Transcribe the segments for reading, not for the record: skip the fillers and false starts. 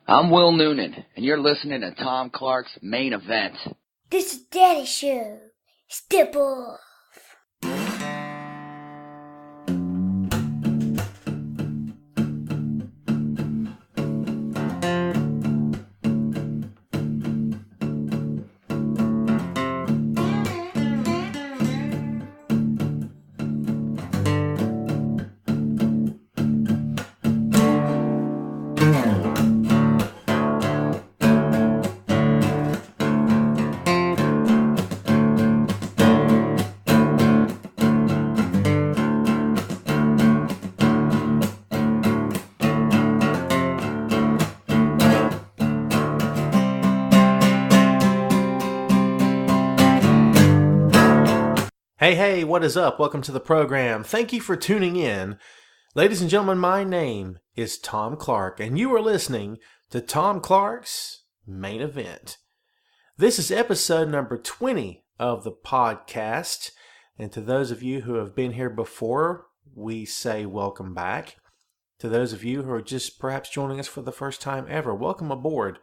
I'm Will Noonan, and you're listening to Tom Clark's Main Event. This is Daddy Show. Step off. Hey, what is up? Welcome to the program. Thank you for tuning in. Ladies and gentlemen, my name is Tom Clark, and you are listening to Tom Clark's Main Event. This is episode number 20 of the podcast, and to those of you who have been here before, we say welcome back. To those of you who are just perhaps joining us for the first time ever, welcome aboard.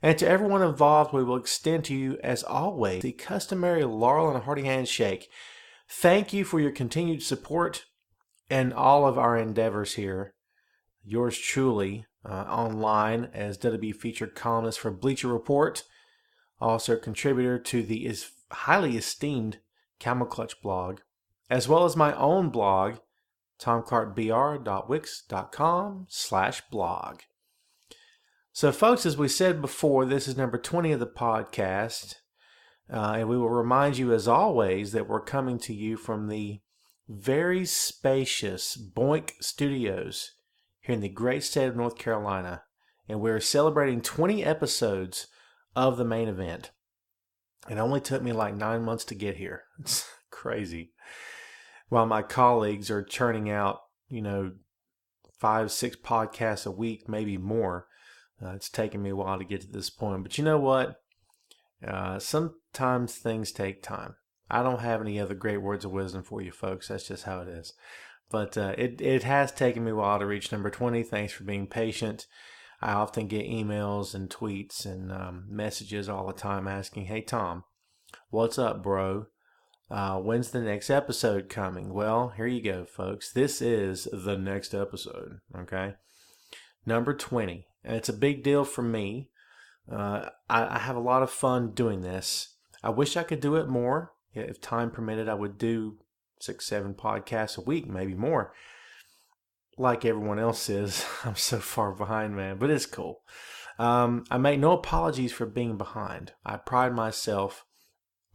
And to everyone involved, we will extend to you, as always, the customary laurel and a hearty handshake. Thank you for your continued support and all of our endeavors here. Yours truly, online as WWE featured columnist for Bleacher Report, also a contributor to the highly esteemed Camel Clutch blog, as well as my own blog, tomclarkbr.wix.com/blog. So folks, as we said before, this is number 20 of the podcast. And we will remind you, as always, that we're coming to you from the very spacious Boink Studios here in the great state of North Carolina. And we're celebrating 20 episodes of the Main Event. It only took me like 9 months to get here. It's crazy. While my colleagues are churning out, 5-6 podcasts a week, maybe more. It's taken me a while to get to this point. But you know what? Sometimes things take time. I don't have any other great words of wisdom for you folks. That's just how it is. But it has taken me a while to reach number 20. Thanks for being patient. I often get emails and tweets and messages all the time asking, "Hey Tom, what's up, bro? When's the next episode coming?" Well, here you go, folks. This is the next episode, okay? Number 20. And it's a big deal for me. I have a lot of fun doing this. I wish I could do it more. If time permitted, I would do 6-7 podcasts a week, maybe more. Like everyone else is. I'm so far behind, man, but it's cool. I make no apologies for being behind. I pride myself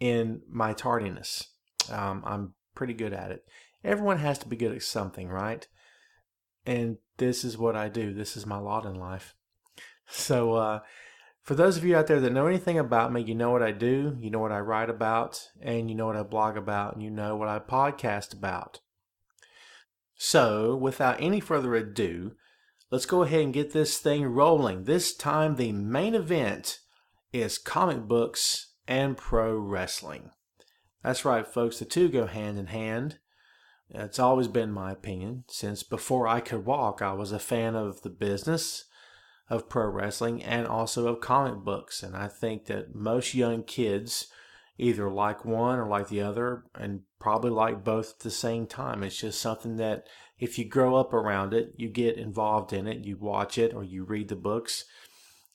in my tardiness. I'm pretty good at it. Everyone has to be good at something, right? And this is what I do. This is my lot in life. So, for those of you out there that know anything about me, you know what I do, you know what I write about, and you know what I blog about, and you know what I podcast about. So, without any further ado, let's go ahead and get this thing rolling. This time, the main event is comic books and pro wrestling. That's right, folks. The two go hand in hand. It's always been my opinion. Since before I could walk, I was a fan of the business of pro wrestling and also of comic books. And I think that most young kids either like one or like the other, and probably like both at the same time. It's just something that if you grow up around it, you get involved in it, you watch it or you read the books,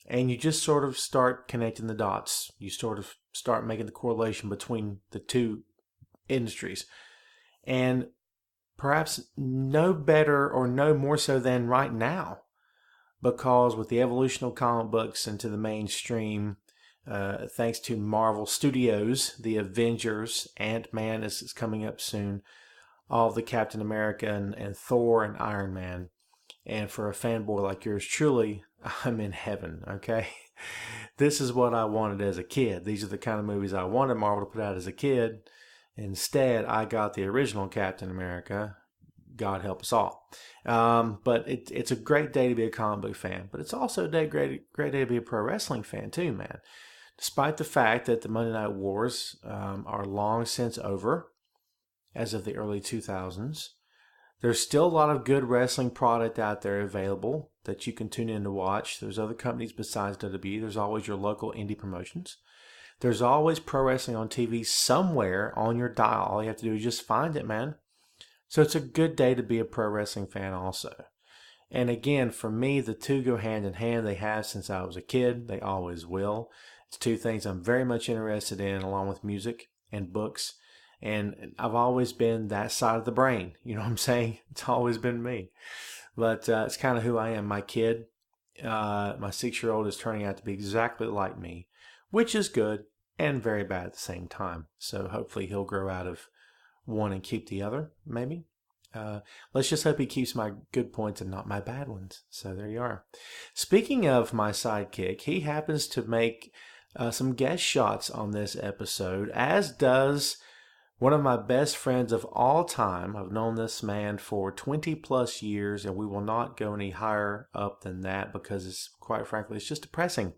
and you just sort of start connecting the dots. You sort of start making the correlation between the two industries. And perhaps no better or no more so than right now. Because with the evolution of comic books into the mainstream, thanks to Marvel Studios, the Avengers, Ant-Man is coming up soon, all the Captain America and Thor and Iron Man. And for a fanboy like yours truly, I'm in heaven, okay? This is what I wanted as a kid. These are the kind of movies I wanted Marvel to put out as a kid. Instead, I got the original Captain America. God help us all. But it's a great day to be a comic book fan. But it's also a great day to be a pro wrestling fan too, man. Despite the fact that the Monday Night Wars are long since over, as of the early 2000s, There's still a lot of good wrestling product out there available that you can tune in to watch. There's other companies besides WWE. There's always your local indie promotions. There's always pro wrestling on TV somewhere on your dial. All you have to do is just find it, man. So it's a good day to be a pro wrestling fan also. And again, for me, the two go hand in hand. They have since I was a kid. They always will. It's two things I'm very much interested in, along with music and books. And I've always been that side of the brain. You know what I'm saying? It's always been me. But it's kind of who I am. My kid, my 6-year-old, is turning out to be exactly like me, which is good and very bad at the same time. So hopefully he'll grow out of one and keep the other, maybe. Let's just hope he keeps my good points and not my bad ones. So there you are. Speaking of my sidekick, he happens to make some guest shots on this episode, as does one of my best friends of all time. I've known this man for 20 plus years, and we will not go any higher up than that because it's, quite frankly, it's just depressing.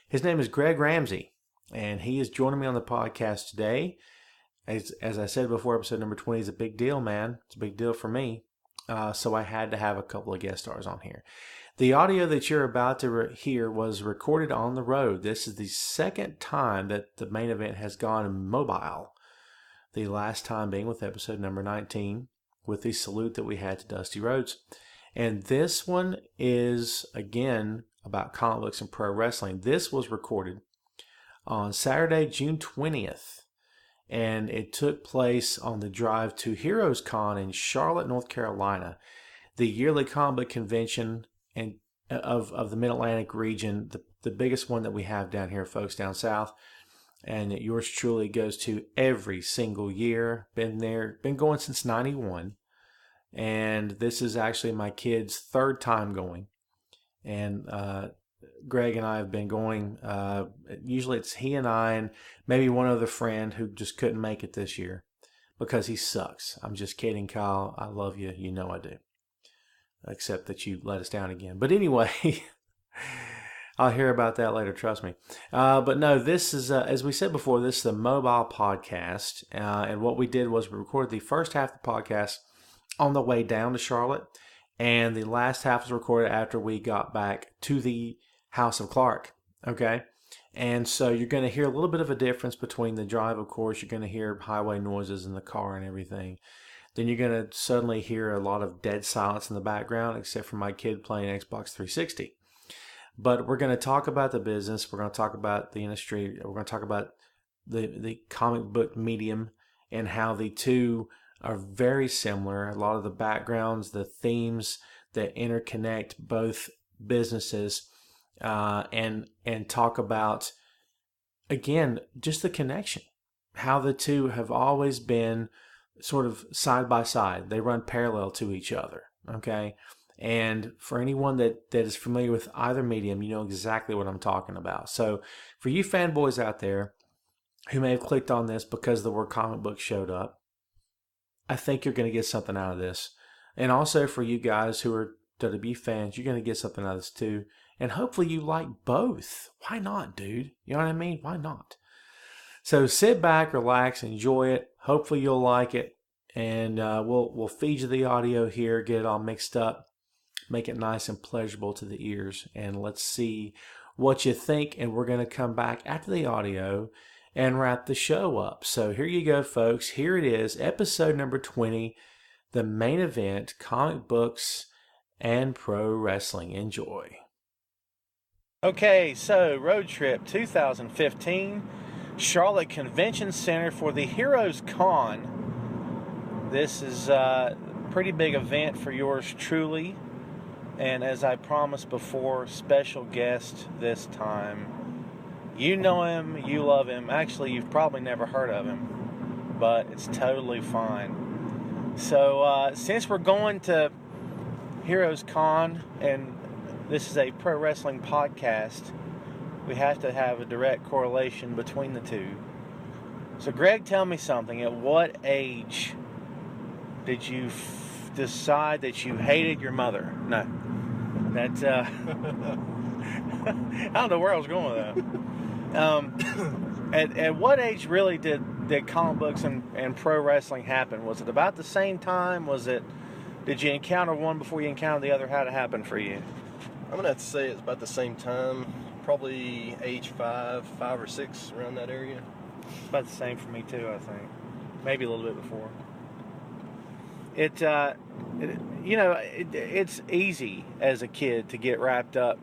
His name is Greg Ramsey, and he is joining me on the podcast today. As I said before, episode number 20 is a big deal, man. It's a big deal for me. So I had to have a couple of guest stars on here. The audio that you're about to hear was recorded on the road. This is the second time that the main event has gone mobile. The last time being with episode number 19 with the salute that we had to Dusty Rhodes. And this one is, again, about comic books and pro wrestling. This was recorded on Saturday, June 20th. And it took place on the drive to HeroesCon in Charlotte, North Carolina, the yearly comic book convention of the Mid-Atlantic region, the biggest one that we have down here, folks, down south. And yours truly goes to every single year. Been there, been going since 91. And this is actually my kid's third time going. And Greg and I have been going. Usually it's he and I and maybe one other friend who just couldn't make it this year because he sucks. I'm just kidding, Kyle. I love you. You know I do. Except that you let us down again. But anyway, I'll hear about that later, trust me. But no, this is, as we said before, this is a mobile podcast. And what we did was we recorded the first half of the podcast on the way down to Charlotte. And the last half was recorded after we got back to the House of Clark. Okay? And so you're going to hear a little bit of a difference between the drive, of course. You're going to hear highway noises in the car and everything. Then you're going to suddenly hear a lot of dead silence in the background, except for my kid playing Xbox 360. But we're going to talk about the business. We're going to talk about the industry. We're going to talk about the comic book medium and how the two are very similar. A lot of the backgrounds, the themes that interconnect both businesses, and talk about, again, just the connection. How the two have always been sort of side by side. They run parallel to each other. Okay? And for anyone that is familiar with either medium, you know exactly what I'm talking about. So for you fanboys out there who may have clicked on this because the word comic book showed up, I think you're going to get something out of this. And also for you guys who are WWE fans, you're going to get something out of this too. And hopefully you like both. Why not, dude? You know what I mean? Why not? So sit back, relax, enjoy it. Hopefully you'll like it. And we'll feed you the audio here, get it all mixed up. Make it nice and pleasurable to the ears. And let's see what you think. And we're going to come back after the audio and wrap the show up. So here you go, folks. Here it is, episode number 20, the main event, comic books and pro wrestling. Enjoy. Okay, so road trip 2015, Charlotte Convention Center for the HeroesCon. This is a pretty big event for yours truly. And as I promised before, special guest this time. You know him, you love him. Actually, you've probably never heard of him, but it's totally fine. So since we're going to HeroesCon, and this is a pro wrestling podcast, we have to have a direct correlation between the two. So Greg, tell me something. At what age did you decide that you hated your mother? No. That, I don't know where I was going with that. At what age really did comic books and pro wrestling happen? Was it about the same time? Was it Did you encounter one before you encountered the other? How did it happen for you? I'm going to have to say it's about the same time, probably age 5 or 6, around that area. It's about the same for me too, I think. Maybe a little bit before. It's easy as a kid to get wrapped up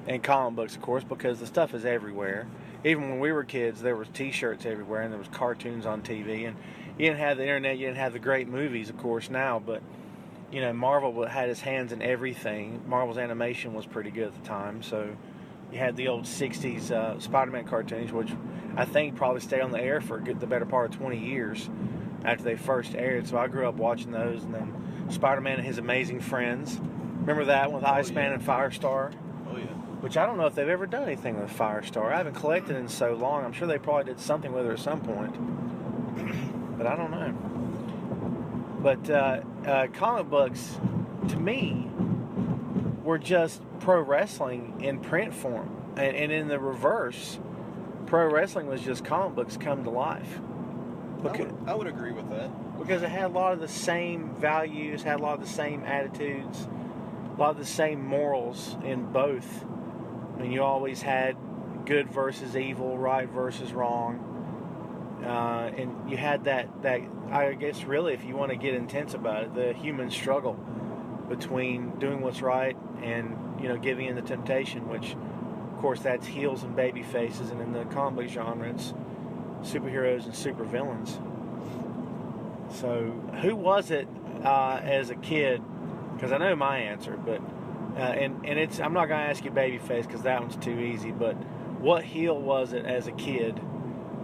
in comic books, of course, because the stuff is everywhere. Even when we were kids, there was T-shirts everywhere, and there was cartoons on TV, and you didn't have the internet, you didn't have the great movies, of course, now, but, Marvel had his hands in everything. Marvel's animation was pretty good at the time, so you had the old 60s Spider-Man cartoons, which I think probably stayed on the air for the better part of 20 years after they first aired, so I grew up watching those, and then Spider-Man and His Amazing Friends. Remember that one with Iceman and Firestar? Oh, yeah. Which I don't know if they've ever done anything with Firestar. I haven't collected it in so long. I'm sure they probably did something with her at some point. But I don't know. But comic books, to me, were just pro wrestling in print form. And in the reverse, pro wrestling was just comic books come to life. I would agree with that. Because it had a lot of the same values, had a lot of the same attitudes, a lot of the same morals in both. I mean, you always had good versus evil, right versus wrong. And you had that, I guess really, if you want to get intense about it, the human struggle between doing what's right and, giving in to temptation, which, of course, that's heels and baby faces. And in the comic book genre, it's superheroes and supervillains. So, who was it as a kid? Because I know my answer, but and it's I'm not going to ask you babyface because that one's too easy. But what heel was it as a kid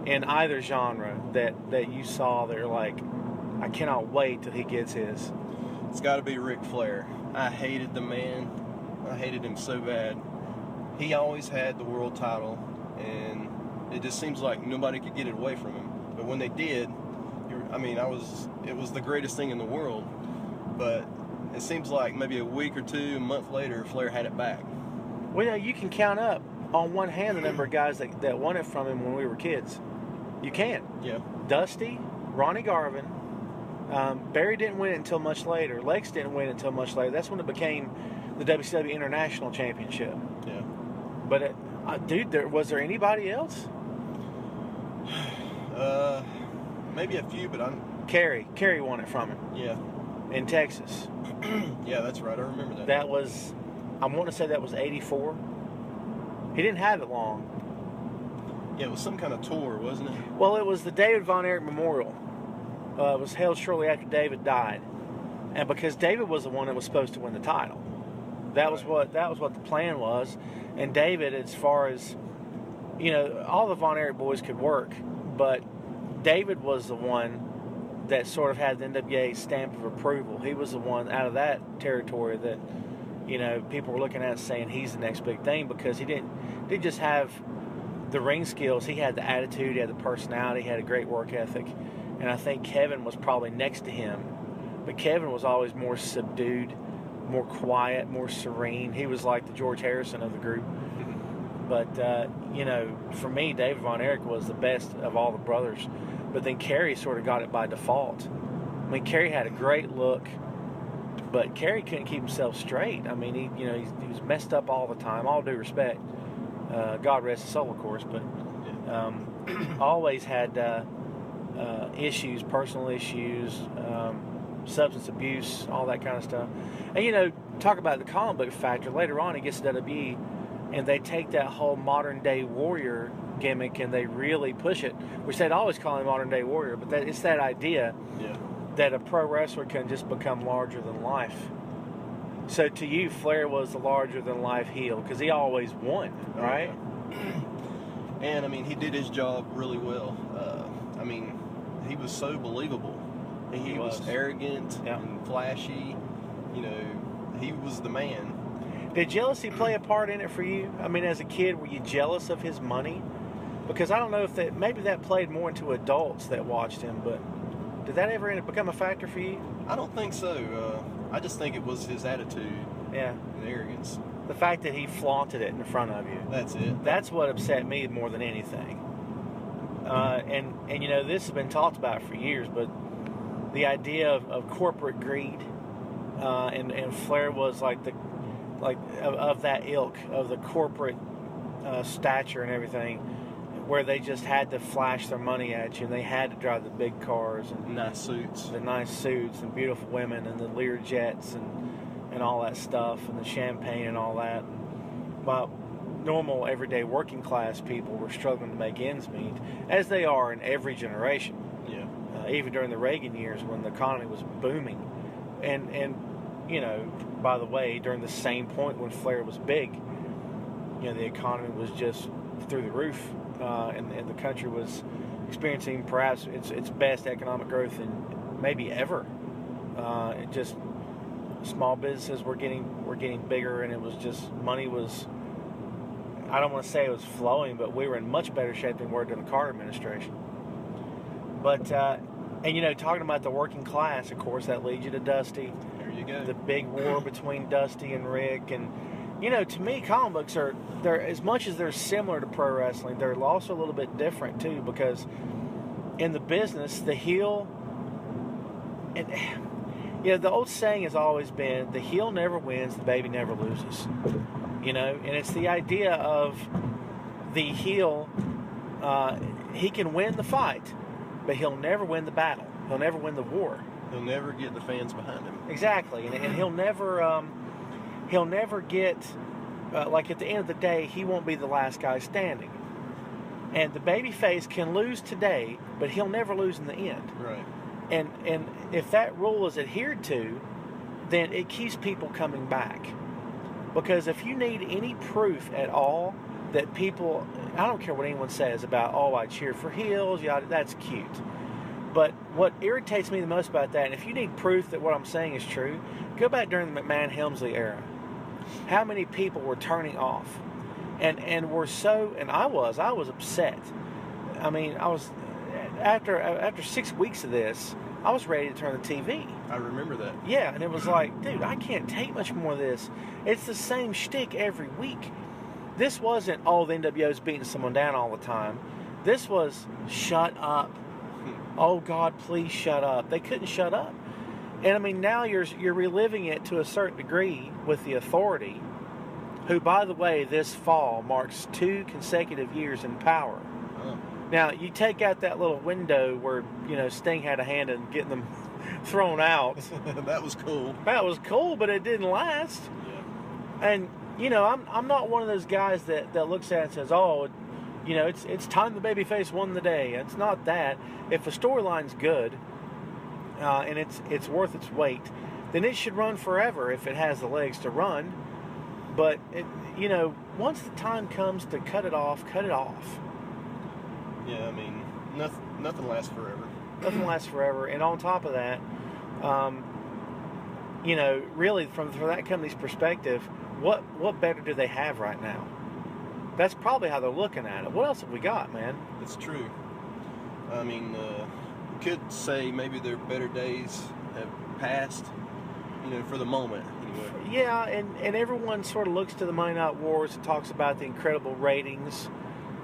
in either genre that you saw that you're like, I cannot wait till he gets his? It's got to be Ric Flair. I hated the man. I hated him so bad. He always had the world title, and it just seems like nobody could get it away from him. But when they did, it was the greatest thing in the world. But it seems like maybe a week or two, a month later, Flair had it back. Well, you can count up on one hand the number of guys that won it from him when we were kids. You can. Yeah. Dusty, Ronnie Garvin. Barry didn't win it until much later. Lex didn't win it until much later. That's when it became the WCW International Championship. Yeah. But, was there anybody else? Maybe a few, but Kerry won it from him. Yeah. In Texas. Yeah, that's right. I remember that. That was, I want to say that was 84. He didn't have it long. Yeah, it was some kind of tour, wasn't it? Well, it was the David Von Erich Memorial. It was held shortly after David died. And because David was the one that was supposed to win the title. That was what the plan was. And David, as far as, all the Von Erich boys could work, but David was the one that sort of had the NWA stamp of approval. He was the one out of that territory that, people were looking at saying he's the next big thing, because he didn't just have the ring skills. He had the attitude, he had the personality, he had a great work ethic. And I think Kevin was probably next to him. But Kevin was always more subdued, more quiet, more serene. He was like the George Harrison of the group. But, for me, David Von Erich was the best of all the brothers. But then Kerry sort of got it by default. I mean, Kerry had a great look, but Kerry couldn't keep himself straight. I mean, he was messed up all the time, all due respect. God rest his soul, of course, but always had issues, personal issues, substance abuse, all that kind of stuff. And, talk about the comic book factor. Later on, he gets to WWE, and they take that whole modern-day warrior gimmick and they really push it, which they'd always call him modern-day warrior, but it's that idea that a pro wrestler can just become larger than life. So to you, Flair was the larger-than-life heel because he always won, right? And, he did his job really well. He was so believable. He was arrogant and flashy. He was the man. Did jealousy play a part in it for you? As a kid, were you jealous of his money? Because I don't know if maybe that played more into adults that watched him, but did that ever become a factor for you? I don't think so. I just think it was his attitude and arrogance. The fact that he flaunted it in front of you. That's it. That's what upset me more than anything. And this has been talked about for years, but the idea of corporate greed, and Flair was like of that ilk, of the corporate stature and everything, where they just had to flash their money at you, and they had to drive the big cars and nice suits, and beautiful women, and the Lear jets, and all that stuff, and the champagne and all that. But normal, everyday working class people were struggling to make ends meet, as they are in every generation. Yeah. Even during the Reagan years when the economy was booming, and you know, by the way, during the same point when Flair was big, you know, the economy was just through the roof, and the country was experiencing perhaps its best economic growth in maybe ever. It just, small businesses were getting bigger, and it was just, money was, I don't want to say it was flowing, but we were in much better shape than we were during the Carter administration. But and you know, talking about the working class, of course, that leads you to Dusty. There you go. The big war between Dusty and Rick, and you know, to me, comic books they're as much as they're similar to pro wrestling, they're also a little bit different too, because in the business, the heel, and you know, the old saying has always been, the heel never wins, the baby never loses. You know, and it's the idea of the heel, he can win the fight, but he'll never win the battle. He'll never win the war. He'll never get the fans behind him. Exactly, and he'll never get, like at the end of the day, he won't be the last guy standing. And the babyface can lose today, but he'll never lose in the end. Right. And if that rule is adhered to, then it keeps people coming back. Because if you need any proof at all that people, I don't care what anyone says about, oh, I cheer for heels, yada, that's cute. But what irritates me the most about that, and if you need proof that what I'm saying is true, go back during the McMahon-Helmsley era. How many people were turning off? And were so, and I was upset. I mean, I was, after 6 weeks of this, I was ready to turn the TV. I remember that. Yeah, and it was like, dude, I can't take much more of this. It's the same shtick every week. This wasn't, oh, the NWO's beating someone down all the time. This was, shut up. Oh, God, please shut up. They couldn't shut up. And, I mean, now you're reliving it to a certain degree with the Authority, who, by the way, this fall marks 2 consecutive years in power. Oh. Now, you take out that little window where, you know, Sting had a hand in getting them thrown out. That was cool. That was cool, but it didn't last. Yeah. And, you know, I'm not one of those guys that looks at it and says, oh, you know, it's time the babyface won the day. It's not that. If a storyline's good, and it's worth its weight, then it should run forever if it has the legs to run. But, you know, once the time comes to cut it off, cut it off. Yeah, I mean, nothing lasts forever. Nothing lasts forever. And on top of that, you know, really from that company's perspective, what better do they have right now? That's probably how they're looking at it. What else have we got, man? It's true. I mean, could say maybe their better days have passed, you know, for the moment, anyway. Yeah, and everyone sort of looks to the Monday Night Wars and talks about the incredible ratings,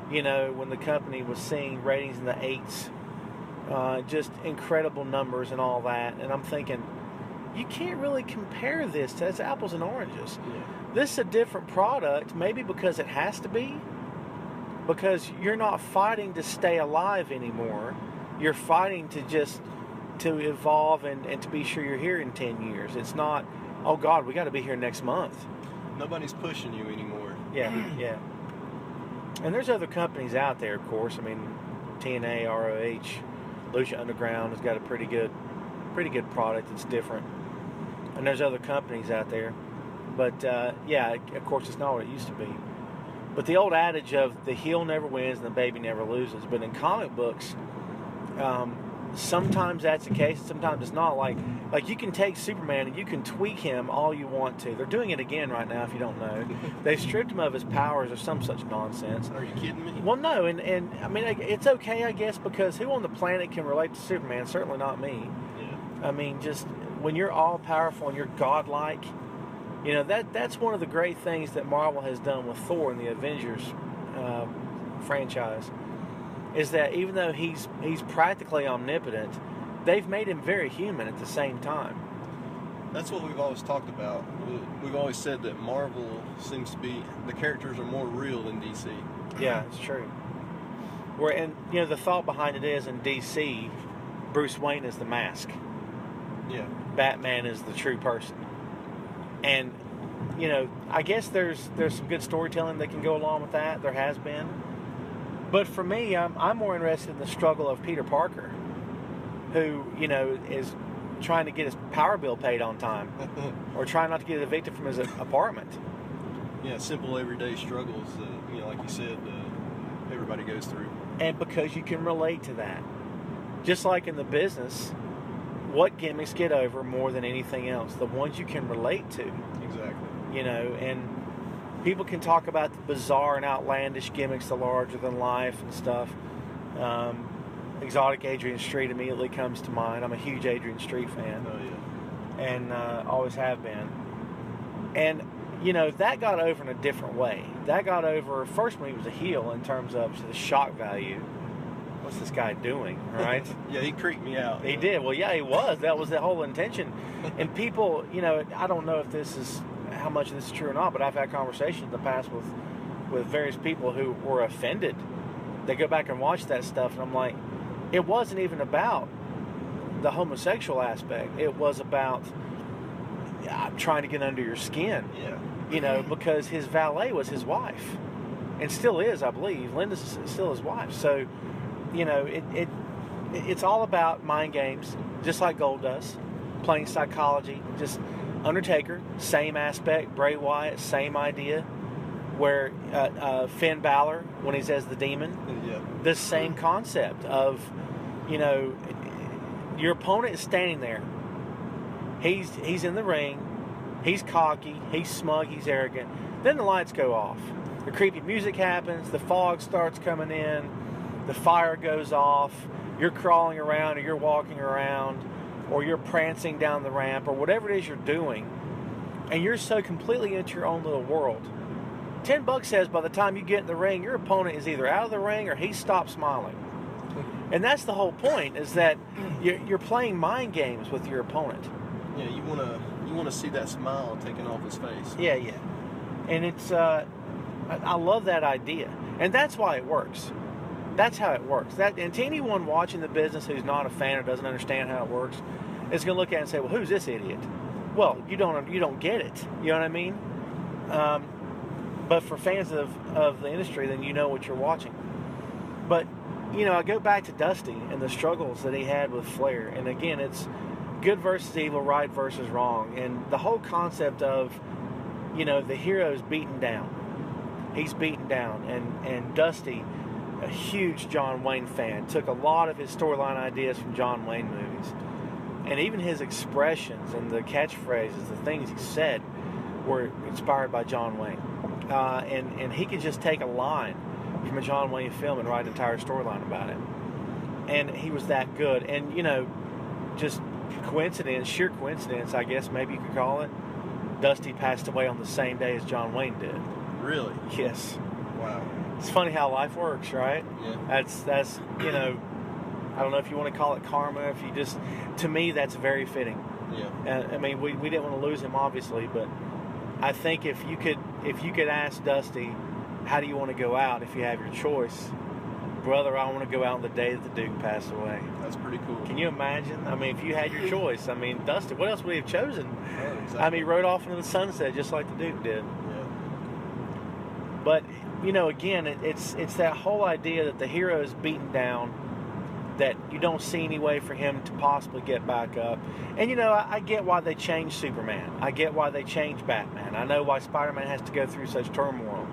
you know, when the company was seeing ratings in the 8s, just incredible numbers and all that. And I'm thinking, you can't really compare this to, it's apples and oranges. Yeah. This is a different product, maybe because it has to be, because you're not fighting to stay alive anymore. You're fighting to evolve and to be sure you're here in 10 years. It's not, oh God, we got to be here next month. Nobody's pushing you anymore. Yeah, yeah. And there's other companies out there, of course. I mean, TNA, ROH, Lucha Underground has got a pretty good product. It's different. And there's other companies out there. But, yeah, of course, it's not what it used to be. But the old adage of the heel never wins and the baby never loses. But in comic books, sometimes that's the case, sometimes it's not. Like you can take Superman and you can tweak him all you want to. They're doing it again right now, if you don't know. They've stripped him of his powers or some such nonsense. Are you kidding me? Well, no, and I mean, it's okay, I guess, because who on the planet can relate to Superman? Certainly not me. Yeah. I mean, just when you're all-powerful and you're godlike, you know, that's one of the great things that Marvel has done with Thor and the Avengers franchise, is that even though he's practically omnipotent, they've made him very human at the same time. That's what we've always talked about. We've always said that Marvel seems to be, the characters are more real than DC. Yeah, it's true. And the thought behind it is, in DC, Bruce Wayne is the mask. Yeah. Batman is the true person. And I guess there's some good storytelling that can go along with that. There has been. But for me, I'm more interested in the struggle of Peter Parker, who is trying to get his power bill paid on time, or trying not to get evicted from his apartment. Yeah, simple everyday struggles that, like you said, everybody goes through. And because you can relate to that, just like in the business, what gimmicks get over more than anything else? The ones you can relate to. Exactly. And people can talk about the bizarre and outlandish gimmicks, the larger than life and stuff. Exotic Adrian Street immediately comes to mind. I'm a huge Adrian Street fan. Oh, yeah. And always have been. And, that got over in a different way. That got over first when he was a heel in terms of the shock value. What's this guy doing, right? Yeah, he creeped me out. He did. Well, yeah, he was. That was the whole intention. And people, I don't know if how much of this is true or not, but I've had conversations in the past with various people who were offended. They go back and watch that stuff, and I'm like, it wasn't even about the homosexual aspect. It was about trying to get under your skin. Yeah. Because his valet was his wife, and still is, I believe. Linda's still his wife. So, it's all about mind games, just like Gold does, playing psychology. Just Undertaker, same aspect. Bray Wyatt, same idea. Where Finn Balor, when he's as the demon, Yeah. the same concept of, your opponent is standing there. He's in the ring. He's cocky. He's smug. He's arrogant. Then the lights go off. The creepy music happens. The fog starts coming in. The fire goes off. You're crawling around, or you're walking around, or you're prancing down the ramp, or whatever it is you're doing, and you're so completely into your own little world. $10 says by the time you get in the ring, your opponent is either out of the ring or he's stopped smiling. And that's the whole point, is that you're playing mind games with your opponent. Yeah, you wanna see that smile taken off his face. Yeah. And it's I love that idea, and that's why it works. That's how it works. And to anyone watching the business who's not a fan or doesn't understand how it works is going to look at it and say, "Well, who's this idiot?" Well, you don't get it. You know what I mean? But for fans of the industry, then you know what you're watching. But I go back to Dusty and the struggles that he had with Flair, and again, it's good versus evil, right versus wrong, and the whole concept of the hero's beaten down. He's beaten down, and Dusty, a huge John Wayne fan, took a lot of his storyline ideas from John Wayne movies, and even his expressions and the catchphrases, the things he said, were inspired by John Wayne. And he could just take a line from a John Wayne film and write an entire storyline about it. And he was that good. And just coincidence, sheer coincidence, I guess maybe you could call it, Dusty passed away on the same day as John Wayne did. Really? Yes. Wow. It's funny how life works, right? Yeah. That's I don't know if you want to call it karma, if you just, to me, that's very fitting. Yeah. I mean, we didn't want to lose him, obviously, but I think if you could ask Dusty, how do you want to go out if you have your choice? Brother, I want to go out on the day that the Duke passed away. That's pretty cool. Can you imagine? I mean, if you had your choice, I mean, Dusty, what else would he have chosen? Oh, exactly. I mean, he rode off into the sunset just like the Duke did. Yeah. But, again, it's that whole idea that the hero is beaten down, that you don't see any way for him to possibly get back up. And, I get why they changed Superman. I get why they changed Batman. I know why Spider-Man has to go through such turmoil.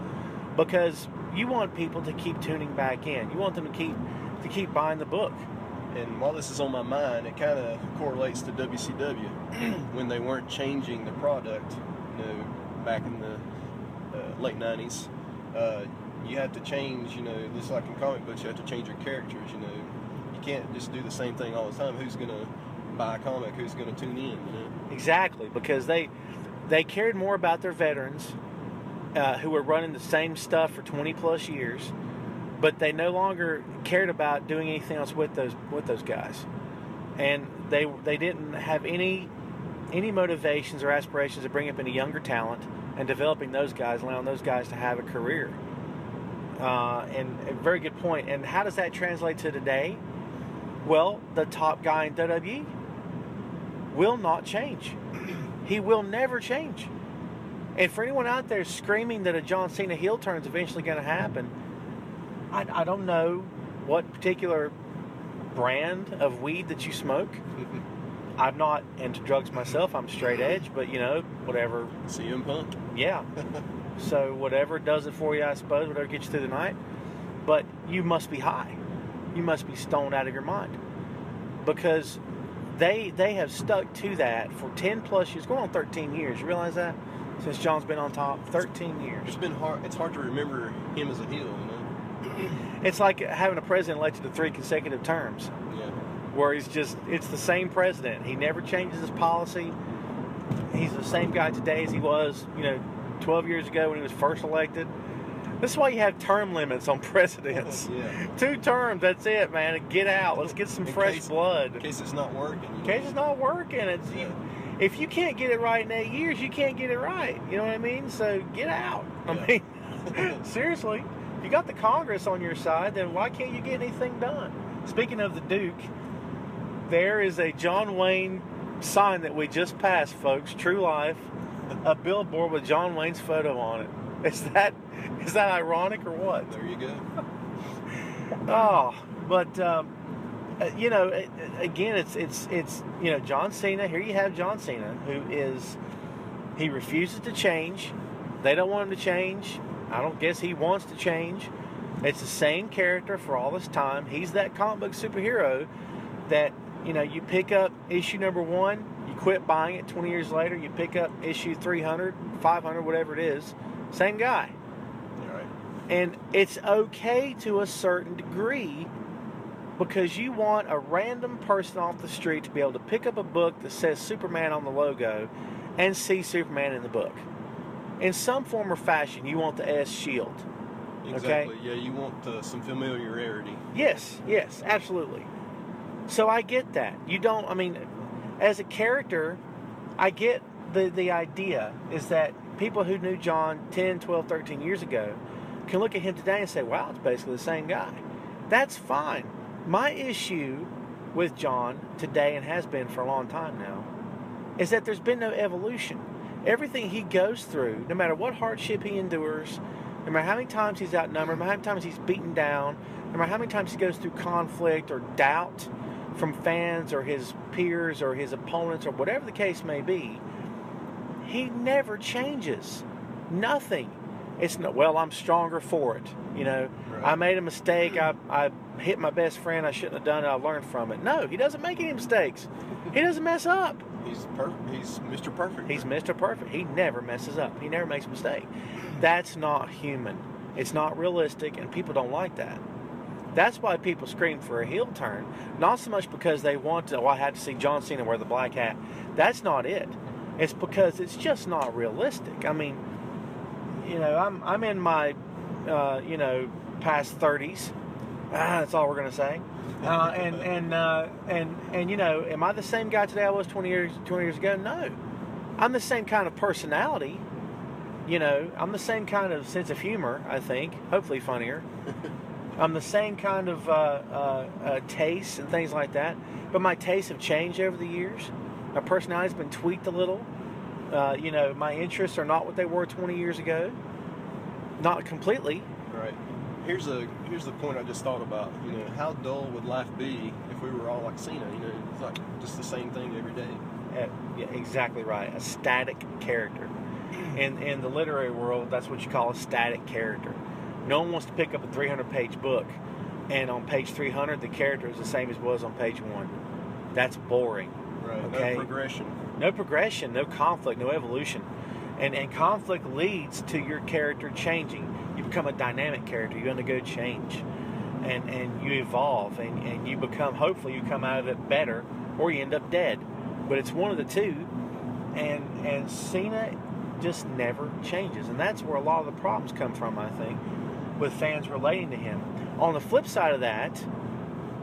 Because you want people to keep tuning back in. You want them to keep buying the book. And while this is on my mind, it kind of correlates to WCW when they weren't changing the product, back in the late 90s. You had to change, just like in comic books, you have to change your characters, You can't just do the same thing all the time. Who's going to buy a comic? Who's going to tune in, Exactly, because they cared more about their veterans who were running the same stuff for 20 plus years, but they no longer cared about doing anything else with those guys, and they didn't have any any motivations or aspirations to bring up any younger talent and developing those guys, allowing those guys to have a career. And a very good point. And how does that translate to today? Well, the top guy in WWE will not change. He will never change. And for anyone out there screaming that a John Cena heel turn is eventually going to happen, I don't know what particular brand of weed that you smoke. I'm not into drugs myself. I'm straight edge, but whatever. CM Punk. Yeah. So whatever does it for you, I suppose, whatever gets you through the night. But you must be high. You must be stoned out of your mind. Because they have stuck to that for 10 plus years, going on 13 years. You realize that? Since John's been on top, 13 years. It's been hard. It's hard to remember him as a heel, It's like having a president elected to 3 consecutive terms. Yeah. Where it's the same president. He never changes his policy. He's the same guy today as he was, 12 years ago when he was first elected. This is why you have term limits on presidents. Yeah. 2 terms, that's it, man. Get out. Let's get some fresh blood. In case it's not working. In case it's not working. If you can't get it right in 8 years, you can't get it right. You know what I mean? So get out. I mean, seriously. If you got the Congress on your side, then why can't you get anything done? Speaking of the Duke, there is a John Wayne sign that we just passed, folks. True life. A billboard with John Wayne's photo on it. Is that ironic or what? There you go. But again, it's John Cena. Here you have John Cena, he refuses to change. They don't want him to change. I don't guess he wants to change. It's the same character for all this time. He's that comic book superhero that you pick up issue number 1, you quit buying it 20 years later, you pick up issue 300, 500, whatever it is, same guy. Right. And it's okay to a certain degree because you want a random person off the street to be able to pick up a book that says Superman on the logo and see Superman in the book. In some form or fashion, you want the S shield. Exactly. Okay? Yeah, you want some familiarity. Yes, absolutely. So I get that. As a character, I get the idea is that people who knew John 10, 12, 13 years ago can look at him today and say, wow, it's basically the same guy. That's fine. My issue with John today, and has been for a long time now, is that there's been no evolution. Everything he goes through, no matter what hardship he endures, no matter how many times he's outnumbered, no matter how many times he's beaten down, no matter how many times he goes through conflict or doubt from fans or his peers or his opponents or whatever the case may be, he never changes. Nothing. It's not, well, I'm stronger for it. Right. I made a mistake. I hit my best friend. I shouldn't have done it. I learned from it. No, he doesn't make any mistakes. He doesn't mess up. He's perfect. He's Mr. Perfect. He's Mr. Perfect. He never messes up. He never makes a mistake. That's not human. It's not realistic, and people don't like that. That's why people scream for a heel turn. Not so much because they want to, I had to see John Cena wear the black hat. That's not it. It's because it's just not realistic. I mean, I'm in my, past 30s. That's all we're going to say. Am I the same guy today I was 20 years ago? No. I'm the same kind of personality. I'm the same kind of sense of humor, I think. Hopefully funnier. I'm the same kind of tastes and things like that. But my tastes have changed over the years. My personality's been tweaked a little. My interests are not what they were 20 years ago. Not completely. Right. Here's the point I just thought about. How dull would life be if we were all like Cena? It's like just the same thing every day. Yeah, exactly right. A static character. In the literary world, that's what you call a static character. No one wants to pick up a 300-page book, and on page 300, the character is the same as was on page 1. That's boring. Right. Okay? No progression. No progression, no conflict, no evolution. And conflict leads to your character changing. You become a dynamic character. You undergo change. And you evolve. And you become, hopefully, you come out of it better, or you end up dead. But it's one of the two. And Cena just never changes. And that's where a lot of the problems come from, I think, with fans relating to him. On the flip side of that,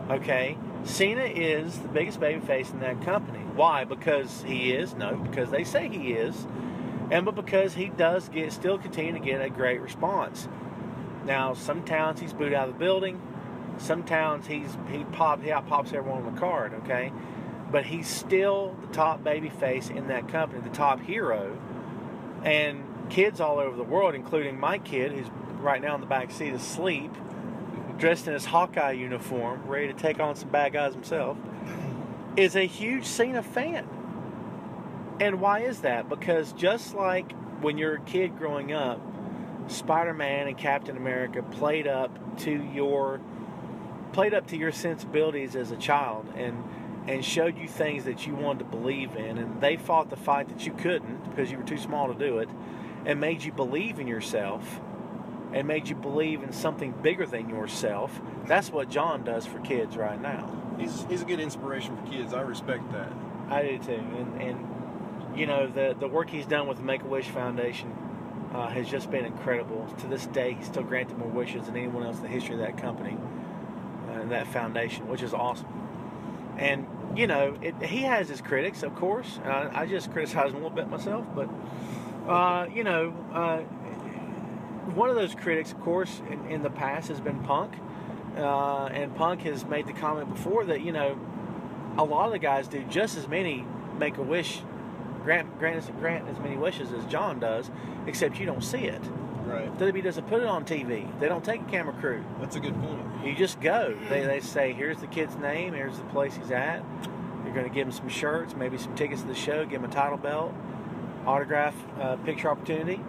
okay, Cena is the biggest babyface in that company. Why? Because he is? No, because they say he is. But because he does still continue to get a great response. Now, some towns he's booed out of the building. Some towns he out-pops everyone on the card, okay? But he's still the top babyface in that company, the top hero. And kids all over the world, including my kid, who's right now in the back seat asleep, dressed in his Hawkeye uniform, ready to take on some bad guys himself, is a huge Cena fan. And why is that? Because just like when you're a kid growing up, Spider-Man and Captain America played up to your sensibilities as a child and showed you things that you wanted to believe in, and they fought the fight that you couldn't because you were too small to do it, and made you believe in yourself and made you believe in something bigger than yourself. That's what John does for kids right now. He's a good inspiration for kids. I respect that. I do too. And you know, the work he's done with the Make-A-Wish Foundation has just been incredible. To this day, he's still granted more wishes than anyone else in the history of that company and that foundation, which is awesome. And, you know, he has his critics, of course. I just criticize him a little bit myself. But, you know, one of those critics, of course, in the past has been Punk. And Punk has made the comment before that, you know, a lot of the guys do just as many Make-A-Wish, grant as many wishes as John does, except you don't see it. Right. WWE doesn't put it on TV. They don't take a camera crew. That's a good point. You just go. They say, here's the kid's name, here's the place he's at. You're going to give him some shirts, maybe some tickets to the show, give him a title belt, autograph, picture opportunity.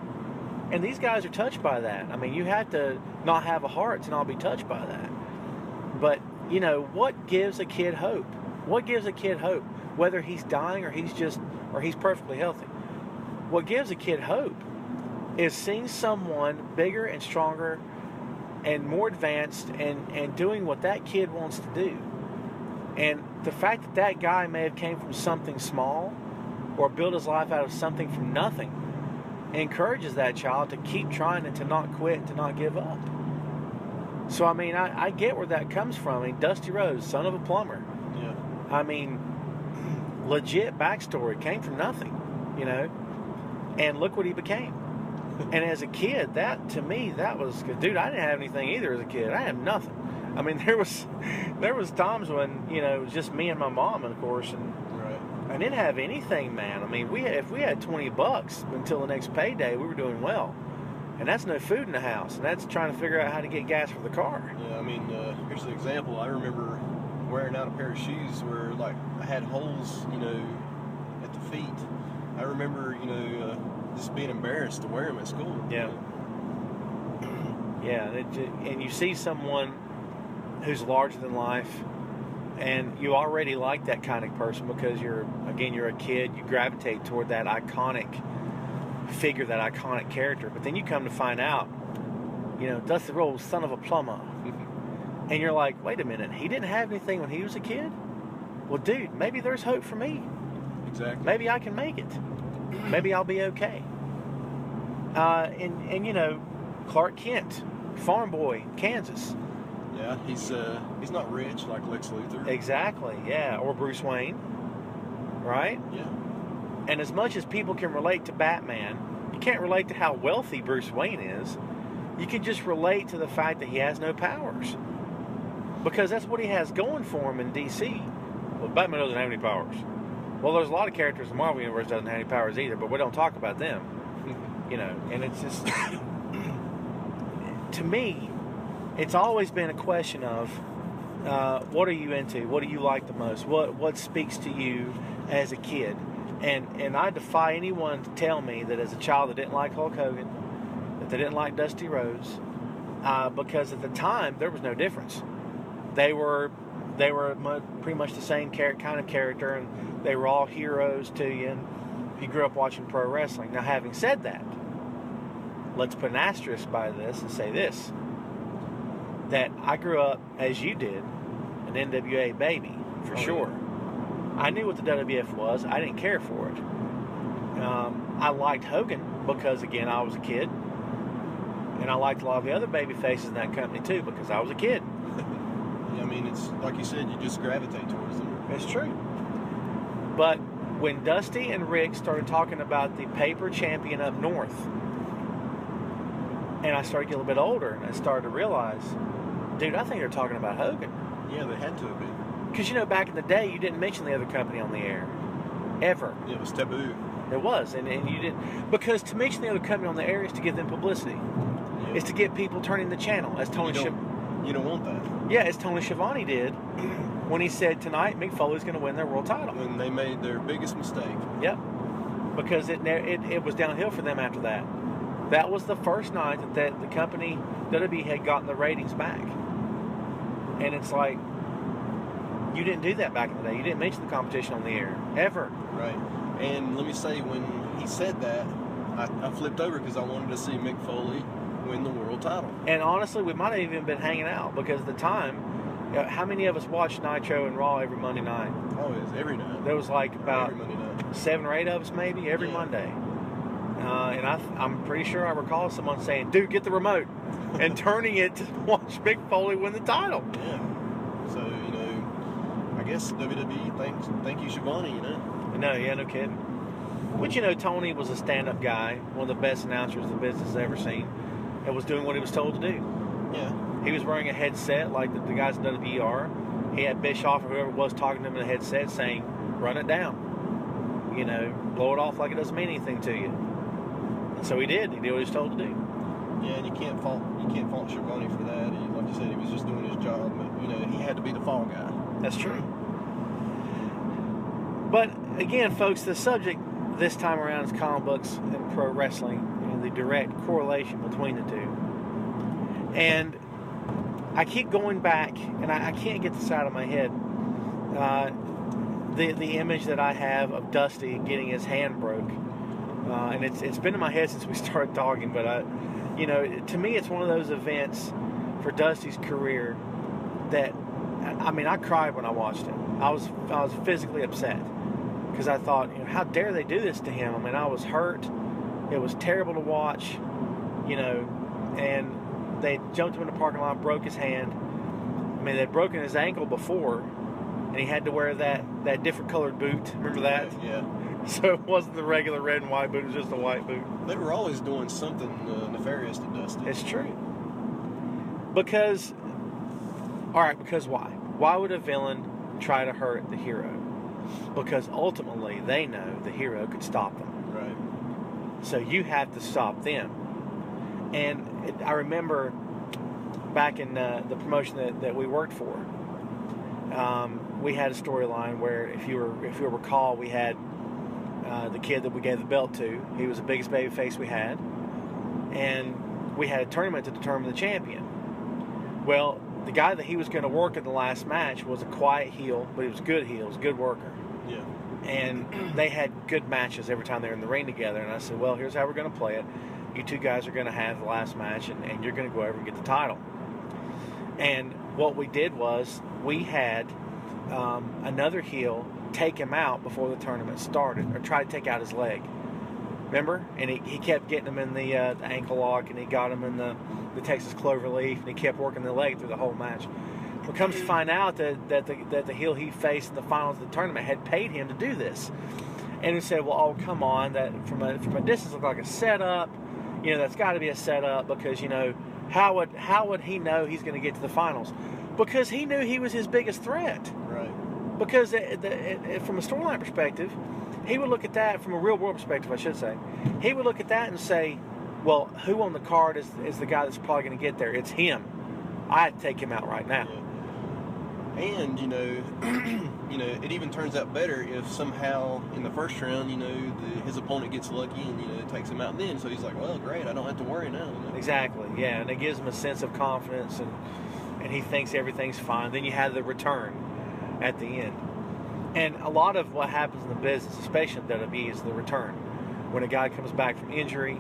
And these guys are touched by that. I mean, you have to not have a heart to not be touched by that. But, you know, what gives a kid hope? What gives a kid hope? Whether he's dying or he's perfectly healthy. What gives a kid hope is seeing someone bigger and stronger and more advanced and doing what that kid wants to do. And the fact that that guy may have came from something small or built his life out of something from nothing encourages that child to keep trying and to not quit, to not give up. So, I mean, I get where that comes from. I mean, Dusty Rhodes, son of a plumber. Yeah. I mean, legit backstory, came from nothing, you know, and look what he became. And as a kid, that, to me, that was good. Dude, I didn't have anything either as a kid. I had nothing. I mean, there was times when, you know, it was just me and my mom, of course, and Right. I didn't have anything, man. I mean, if we had $20 until the next payday, we were doing well. And that's no food in the house. And that's trying to figure out how to get gas for the car. Yeah, I mean, here's an example. I remember wearing out a pair of shoes where, like, I had holes, you know, at the feet. I remember, you know, just being embarrassed to wear them at school. Yeah. Yeah, and you see someone who's larger than life, and you already like that kind of person because you're a kid. You gravitate toward that iconic figure, that iconic character. But then you come to find out, you know, Dusty Rhodes, son of a plumber. And you're like, wait a minute, he didn't have anything when he was a kid? Well, dude, maybe there's hope for me. Exactly. Maybe I can make it. Maybe I'll be okay. And you know, Clark Kent, farm boy, Kansas. Yeah, he's not rich like Lex Luthor. Exactly, yeah. Or Bruce Wayne, right? Yeah. And as much as people can relate to Batman, you can't relate to how wealthy Bruce Wayne is. You can just relate to the fact that he has no powers. Because that's what he has going for him in DC. Well, Batman doesn't have any powers. Well, there's a lot of characters in the Marvel Universe that doesn't have any powers either, but we don't talk about them. You know, and it's just... to me, it's always been a question of what are you into? What do you like the most? What speaks to you as a kid? And I defy anyone to tell me that as a child they didn't like Hulk Hogan, that they didn't like Dusty Rhodes, because at the time there was no difference. They were pretty much the same kind of character, and they were all heroes to you. And you grew up watching pro wrestling. Now, having said that, let's put an asterisk by this and say this: that I grew up as you did, an NWA baby for sure. I knew what the WWF was. I didn't care for it. I liked Hogan because, again, I was a kid. And I liked a lot of the other baby faces in that company, too, because I was a kid. I mean, it's like you said, you just gravitate towards them. It's true. But when Dusty and Rick started talking about the paper champion up north, and I started getting a little bit older, and I started to realize, dude, I think they're talking about Hogan. Yeah, they had to have been. Because, you know, back in the day, you didn't mention the other company on the air. Ever. Yeah, it was taboo. It was. And you didn't. Because to mention the other company on the air is to give them publicity. Yeah. It's to get people turning the channel. As Tony You don't want that. Yeah, as Tony Schiavone did when he said tonight Mick Foley's going to win their world title. When they made their biggest mistake. Yep. Because it was downhill for them after that. That was the first night that the company, WWE, had gotten the ratings back. And it's like, you didn't do that back in the day. You didn't mention the competition on the air. Ever. Right. And let me say, when he said that, I flipped over because I wanted to see Mick Foley win the world title. And honestly, we might have even been hanging out because at the time, how many of us watched Nitro and Raw every Monday night? Oh, it was every night. There was like about every Monday night. 7 or 8 of us maybe every Monday. And I'm pretty sure I recall someone saying, dude, get the remote, and turning it to watch Mick Foley win the title. Yeah. So, you know, I guess WWE, thank you, Schiavone, you know. No, yeah, no kidding. But, you know, Tony was a stand-up guy, one of the best announcers the business has ever seen, and was doing what he was told to do. Yeah. He was wearing a headset like the guys in WWE are. He had Bischoff or whoever was talking to him in a headset saying, run it down. You know, blow it off like it doesn't mean anything to you. And so he did. He did what he was told to do. Yeah, and you can't fault Schiavone for that. Like you said, he was just doing his job, but, you know, he had to be the fall guy. That's true. But again, folks, the subject this time around is comic books and pro wrestling, and the direct correlation between the two. And I keep going back, and I can't get this out of my head. The image that I have of Dusty getting his hand broke, and it's been in my head since we started talking. But you know, to me, it's one of those events for Dusty's career that, I mean, I cried when I watched it. I was physically upset because I thought, you know, how dare they do this to him? I mean, I was hurt. It was terrible to watch, you know, and they jumped him in the parking lot, broke his hand. I mean, they'd broken his ankle before, and he had to wear that different colored boot. Remember that? Yeah. So it wasn't the regular red and white boot, it was just a white boot. They were always doing something nefarious to Dusty. It's true. Because why? Why would a villain try to hurt the hero? Because ultimately they know the hero could stop them. Right. So you have to stop them. And I remember back in the promotion that we worked for, we had a storyline where, if you recall, we had the kid that we gave the belt to. He was the biggest babyface we had, and we had a tournament to determine the champion. Well, the guy that he was going to work in the last match was a quiet heel, but he was a good heel, he was a good worker. Yeah. And they had good matches every time they were in the ring together. And I said, well, here's how we're going to play it. You two guys are going to have the last match, and you're going to go over and get the title. And what we did was we had another heel take him out before the tournament started, or try to take out his leg. Remember? And he kept getting him in the ankle lock, and he got him in the Texas Cloverleaf, and he kept working the leg through the whole match. Well, comes to find out that the heel he faced in the finals of the tournament had paid him to do this. And he said, well, oh, come on, that from a distance looked like a setup. You know, that's got to be a setup, because, you know, how would he know he's going to get to the finals? Because he knew he was his biggest threat. Right. Because from a storyline perspective, he would look at that, from a real world perspective, I should say, he would look at that and say, well, who on the card is the guy that's probably going to get there? It's him. I had to take him out right now. Yeah. And, you know, it even turns out better if somehow in the first round, you know, his opponent gets lucky and, you know, takes him out then. So he's like, well, great, I don't have to worry now. You know? Exactly, yeah. And it gives him a sense of confidence, and he thinks everything's fine. Then you have the return at the end. And a lot of what happens in the business, especially in WWE, is the return. When a guy comes back from injury,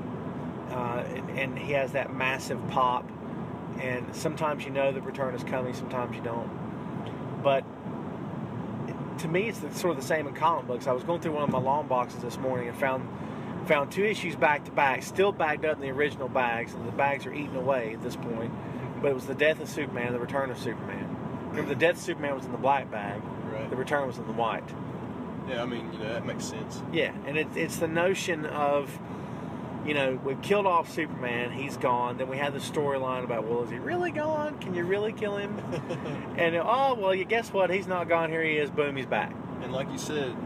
and he has that massive pop, and sometimes you know the return is coming, sometimes you don't. But to me, it's sort of the same in comic books. I was going through one of my long boxes this morning and found 2 issues back to back, still bagged up in the original bags, and the bags are eaten away at this point. But it was the death of Superman, the return of Superman. Remember, the Death of Superman was in the black bag. Right. The Return was in the white. Yeah, I mean, that makes sense. Yeah, and it's the notion of, we've killed off Superman, he's gone. Then we have the storyline about, well, is he really gone? Can you really kill him? And, guess what? He's not gone. Here he is. Boom, he's back. And like you said,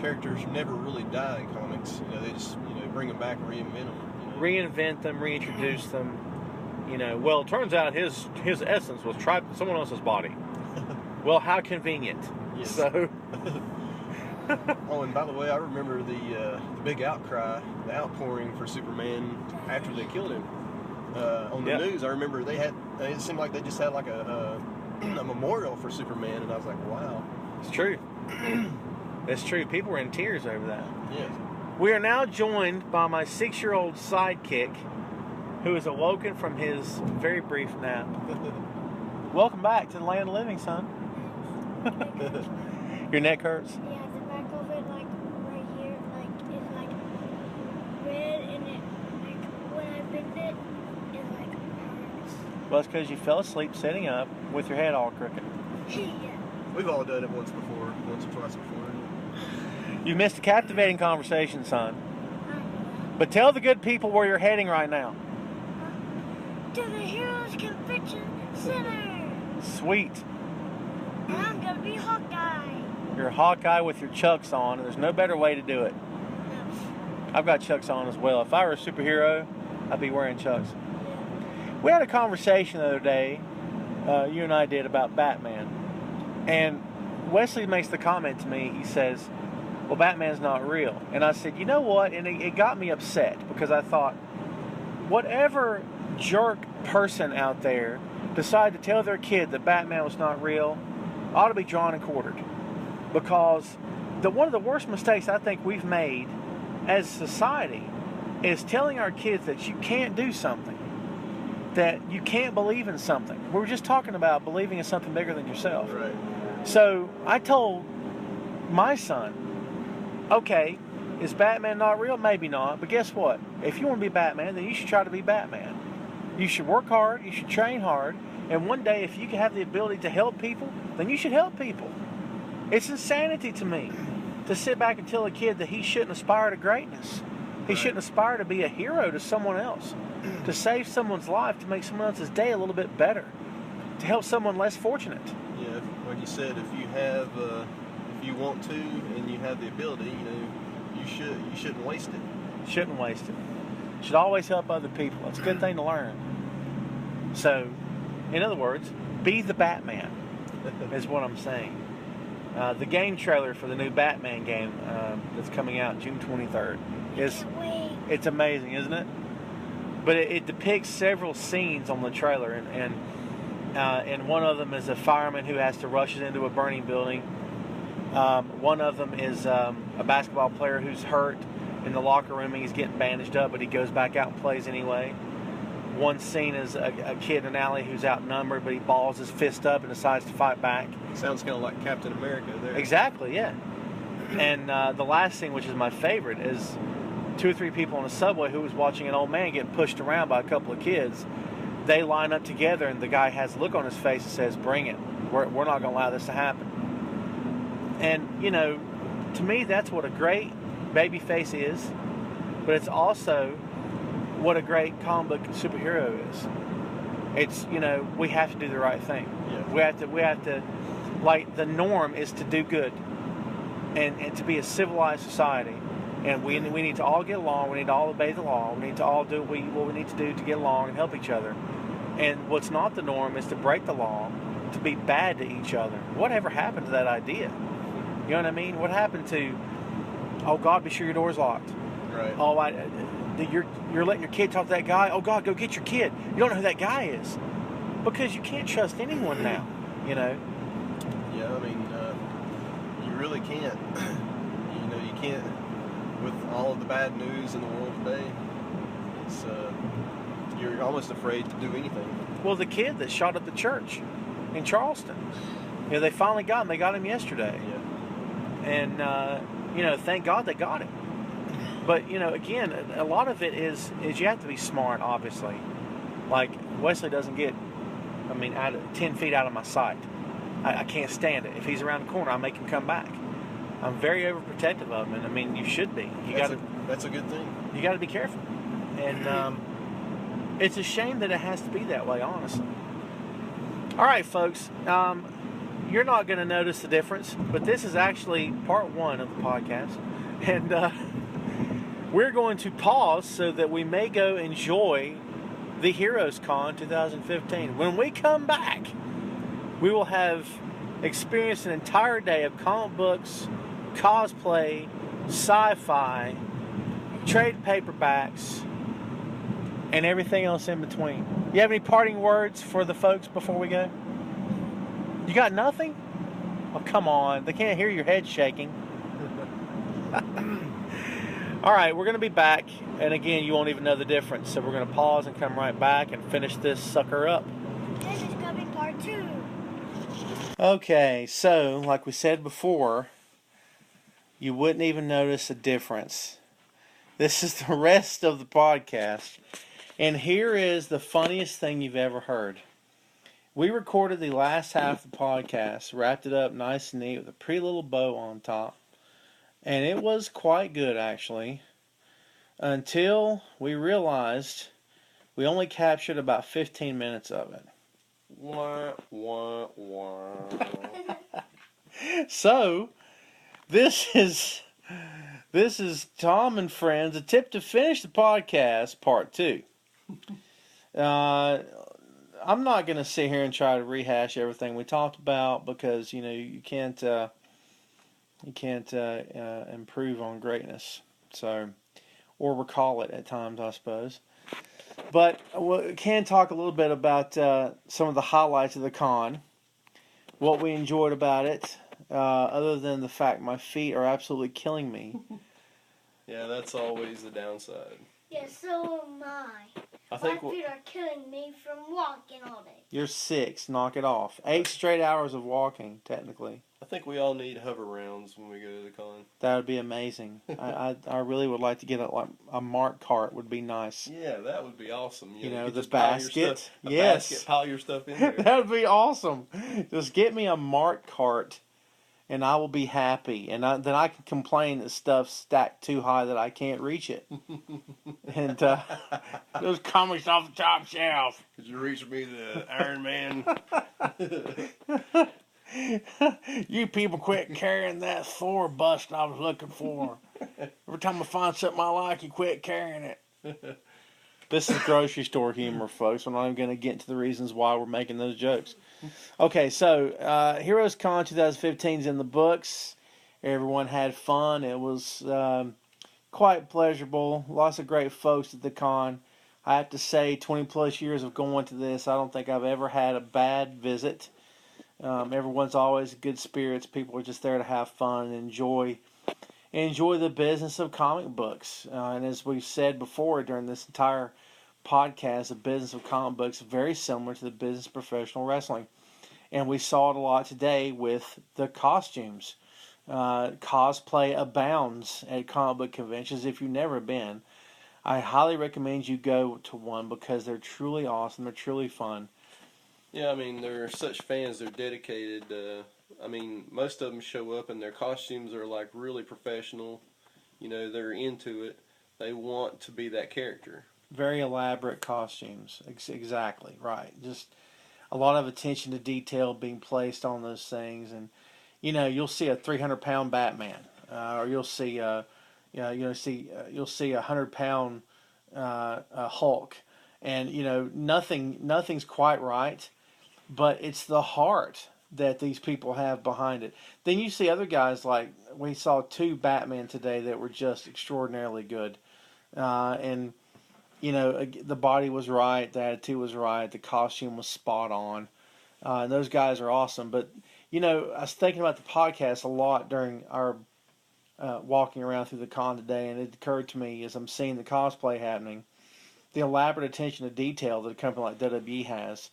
characters never really die in comics. They just, bring them back and reinvent them. Reinvent them, reintroduce them. Well, it turns out his essence was trapped in someone else's body. Well, how convenient. Yes. So... Oh, and by the way, I remember the big outcry, the outpouring for Superman after they killed him. On the news, I remember it seemed like they just had like a memorial for Superman, and I was like, wow. It's true. It's true. People were in tears over that. Yes. We are now joined by my 6-year-old sidekick, who is awoken from his very brief nap. Welcome back to the land of living, son. Your neck hurts? Yeah, the back of it, like, right here, it's, red, and it, when I bend it, it, hurts. Well, it's because you fell asleep sitting up with your head all crooked. Yeah. We've all done it once or twice before. You missed a captivating conversation, son. But tell the good people where you're heading right now. To the Heroes Convention Center. Sweet. And I'm going to be Hawkeye. You're a Hawkeye with your Chucks on, and there's no better way to do it. I've got Chucks on as well. If I were a superhero, I'd be wearing Chucks. We had a conversation the other day, you and I did, about Batman. And Wesley makes the comment to me, he says, well, Batman's not real. And I said, you know what? And it got me upset because I thought, whatever jerk person out there decided to tell their kid that Batman was not real ought to be drawn and quartered. Because one of the worst mistakes I think we've made as a society is telling our kids that you can't do something, that you can't believe in something. We were just talking about believing in something bigger than yourself. Right. So I told my son, okay, is Batman not real? Maybe not. But guess what? If you want to be Batman, then you should try to be Batman. You should work hard. You should train hard. And one day, if you have the ability to help people, then you should help people. It's insanity to me to sit back and tell a kid that he shouldn't aspire to greatness. He shouldn't aspire to be a hero to someone else, to save someone's life, to make someone else's day a little bit better, to help someone less fortunate. Yeah, like you said, if you want to and you have the ability, you shouldn't waste it. Shouldn't waste it. Should always help other people. It's a good thing to learn. So, in other words, be the Batman is what I'm saying. The game trailer for the new Batman game that's coming out June 23rd it's amazing, isn't it? But it depicts several scenes on the trailer, and one of them is a fireman who has to rush into a burning building. One of them is a basketball player who's hurt in the locker room and he's getting bandaged up, but he goes back out and plays anyway. One scene is a kid in an alley who's outnumbered, but he balls his fist up and decides to fight back. Sounds kind of like Captain America there. Exactly, yeah. And the last scene, which is my favorite, is 2 or 3 people on a subway who was watching an old man get pushed around by a couple of kids. They line up together, and the guy has a look on his face and says, bring it. We're not going to allow this to happen. And, to me, that's what a great baby face is, but it's also what a great comic book superhero is. It's, we have to do the right thing. Yeah. We have to, like, the norm is to do good and to be a civilized society. And we need to all get along. We need to all obey the law. We need to all do what we need to do to get along and help each other. And what's not the norm is to break the law, to be bad to each other. Whatever happened to that idea? You know what I mean? What happened to, oh, God, be sure your door's locked. Right. Oh, you're letting your kid talk to that guy. Oh, God, go get your kid. You don't know who that guy is. Because you can't trust anyone now, Yeah, I mean, you really can't. You can't, with all of the bad news in the world today, it's, you're almost afraid to do anything. Well, the kid that shot up the church in Charleston, they finally got him. They got him yesterday. Yeah. And, thank God they got him. But, again, a lot of it is you have to be smart, obviously. Like, Wesley doesn't get I mean, 10 feet out of my sight. I can't stand it. If he's around the corner, I make him come back. I'm very overprotective of him, and I mean, you should be. That's a good thing. You got to be careful, and it's a shame that it has to be that way, honestly. All right, folks, you're not going to notice the difference, but this is actually part 1 of the podcast, and we're going to pause so that we may go enjoy the HeroesCon 2015. When we come back, we will have experienced an entire day of comic books, cosplay, sci-fi, trade paperbacks, and everything else in between. You have any parting words for the folks before we go? You got nothing? Oh, come on. They can't hear your head shaking. All right, we're going to be back, and again, you won't even know the difference. So we're going to pause and come right back and finish this sucker up. This is coming part 2. Okay, so like we said before, you wouldn't even notice a difference. This is the rest of the podcast, and here is the funniest thing you've ever heard. We recorded the last half of the podcast, wrapped it up nice and neat with a pretty little bow on top. And it was quite good, actually, until we realized we only captured about 15 minutes of it. Wah, wah, wah. So, this is Tom and Friends, a tip to finish the podcast, part 2. I'm not going to sit here and try to rehash everything we talked about because, you know, you can't improve on greatness, so, or recall it at times, I suppose. But we can talk a little bit about some of the highlights of the con, what we enjoyed about it, other than the fact my feet are absolutely killing me. Yeah, that's always the downside. Yeah, so am I. I think My feet are killing me from walking all day. You're 6, knock it off. 8 straight hours of walking, technically. I think we all need hover rounds when we go to the con. That would be amazing. I really would like to get a mark cart. Would be nice. Yeah, that would be awesome. You know, could the just pile your basket. stuff- Yes. basket, pile your stuff in there. That would be awesome. Just get me a mark cart, and I will be happy. And then I can complain that stuff's stacked too high that I can't reach it. And those comics off the top shelf. Could you reach me the Iron Man? You people quit carrying that Thor bust I was looking for. Every time I find something I like, you quit carrying it. This is grocery store humor, folks. I'm not even going to get into the reasons why we're making those jokes. Okay, so HeroesCon 2015 is in the books. Everyone had fun. It was quite pleasurable. Lots of great folks at the con. I have to say, 20 plus years of going to this, I don't think I've ever had a bad visit. Everyone's always good spirits. People are just there to have fun and enjoy the business of comic books. And as we've said before during this entire podcast, the business of comic books is very similar to the business of professional wrestling. And we saw it a lot today with the costumes. Cosplay abounds at comic book conventions. If you've never been, I highly recommend you go to one because they're truly awesome. They're truly fun. Yeah, I mean, they're such fans. They're dedicated. I mean, most of them show up and their costumes are like really professional. You know, they're into it. They want to be that character. Very elaborate costumes. Exactly, right. Just a lot of attention to detail being placed on those things. And, you know, you'll see a 300-pound Batman, or you'll see you'll see a 100-pound Hulk. And, you know, nothing's quite right. But it's the heart that these people have behind it. Then you see other guys like, we saw 2 Batman today that were just extraordinarily good. And, you know, the body was right, the attitude was right, the costume was spot on. And those guys are awesome. But, you know, I was thinking about the podcast a lot during our walking around through the con today, and it occurred to me as I'm seeing the cosplay happening, the elaborate attention to detail that a company like WWE has,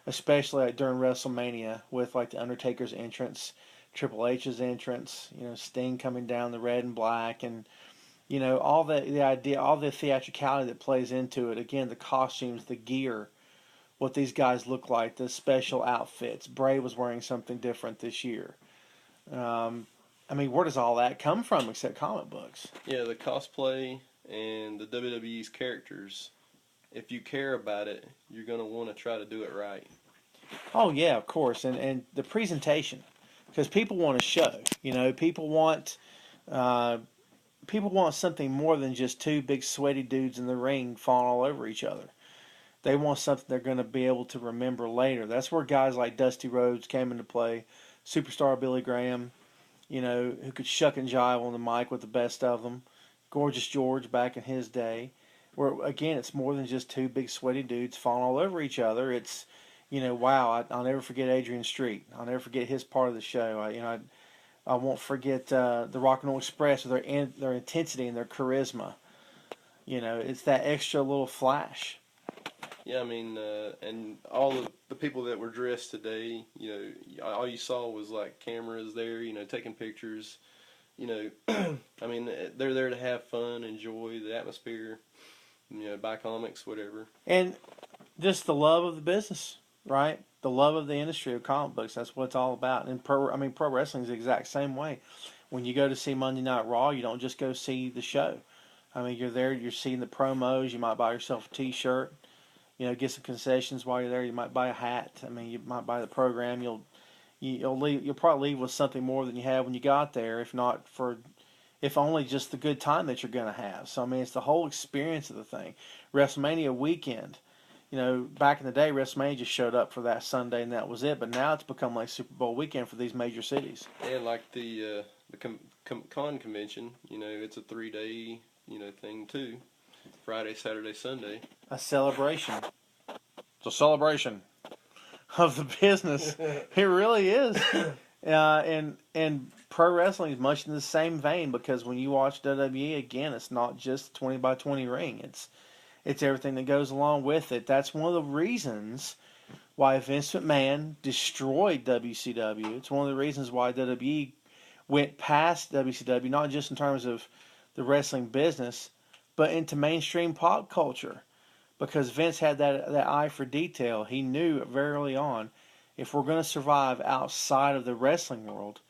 especially like during WrestleMania with like the Undertaker's entrance, Triple H's entrance, you know, Sting coming down the red and black, and you know all the idea, all the theatricality that plays into it. Again, the costumes, the gear what these guys look like, the special outfits. Bray was wearing something different this year. I mean, where does all that come from except comic books? Yeah, the cosplay and the WWE's characters. If you care about it, you're going to want to try to do it right. Oh, yeah, of course. And the presentation. Because people want a show. You know, people want something more than just two big sweaty dudes in the ring falling all over each other. They want something they're going to be able to remember later. That's where guys like Dusty Rhodes came into play. Superstar Billy Graham, you know, who could shuck and jive on the mic with the best of them. Gorgeous George back in his day. Where, again, it's more than just two big sweaty dudes falling all over each other. It's, you know, wow, I'll never forget Adrian Street. I'll never forget his part of the show. I won't forget the Rock and Roll Express with their intensity and their charisma. You know, it's that extra little flash. Yeah, I mean, and all of the people that were dressed today, you know, all you saw was like cameras there, you know, taking pictures. You know, I mean, they're there to have fun, enjoy the atmosphere, you know, buy comics, whatever. And just the love of the business, right? The love of the industry of comic books. That's what it's all about. And pro wrestling is the exact same way. When you go to see Monday Night Raw, you don't just go see the show. I mean, you're there, you're seeing the promos. You might buy yourself a T-shirt. You know, get some concessions while you're there. You might buy a hat. I mean, you might buy the program. You'll probably leave with something more than you had when you got there. If only just the good time that you're going to have. So I mean, it's the whole experience of the thing. WrestleMania weekend. You know, back in the day, WrestleMania just showed up for that Sunday and that was it. But now it's become like Super Bowl weekend for these major cities. And like the con convention, you know, it's a 3-day, you know, thing too. Friday, Saturday, Sunday. A celebration. It's a celebration of the business. It really is. And pro wrestling is much in the same vein because when you watch WWE, again, it's not just 20 by 20 ring. It's everything that goes along with it. That's one of the reasons why Vince McMahon destroyed WCW. It's one of the reasons why WWE went past WCW, not just in terms of the wrestling business, but into mainstream pop culture. Because Vince had that eye for detail. He knew very early on, if we're going to survive outside of the wrestling world,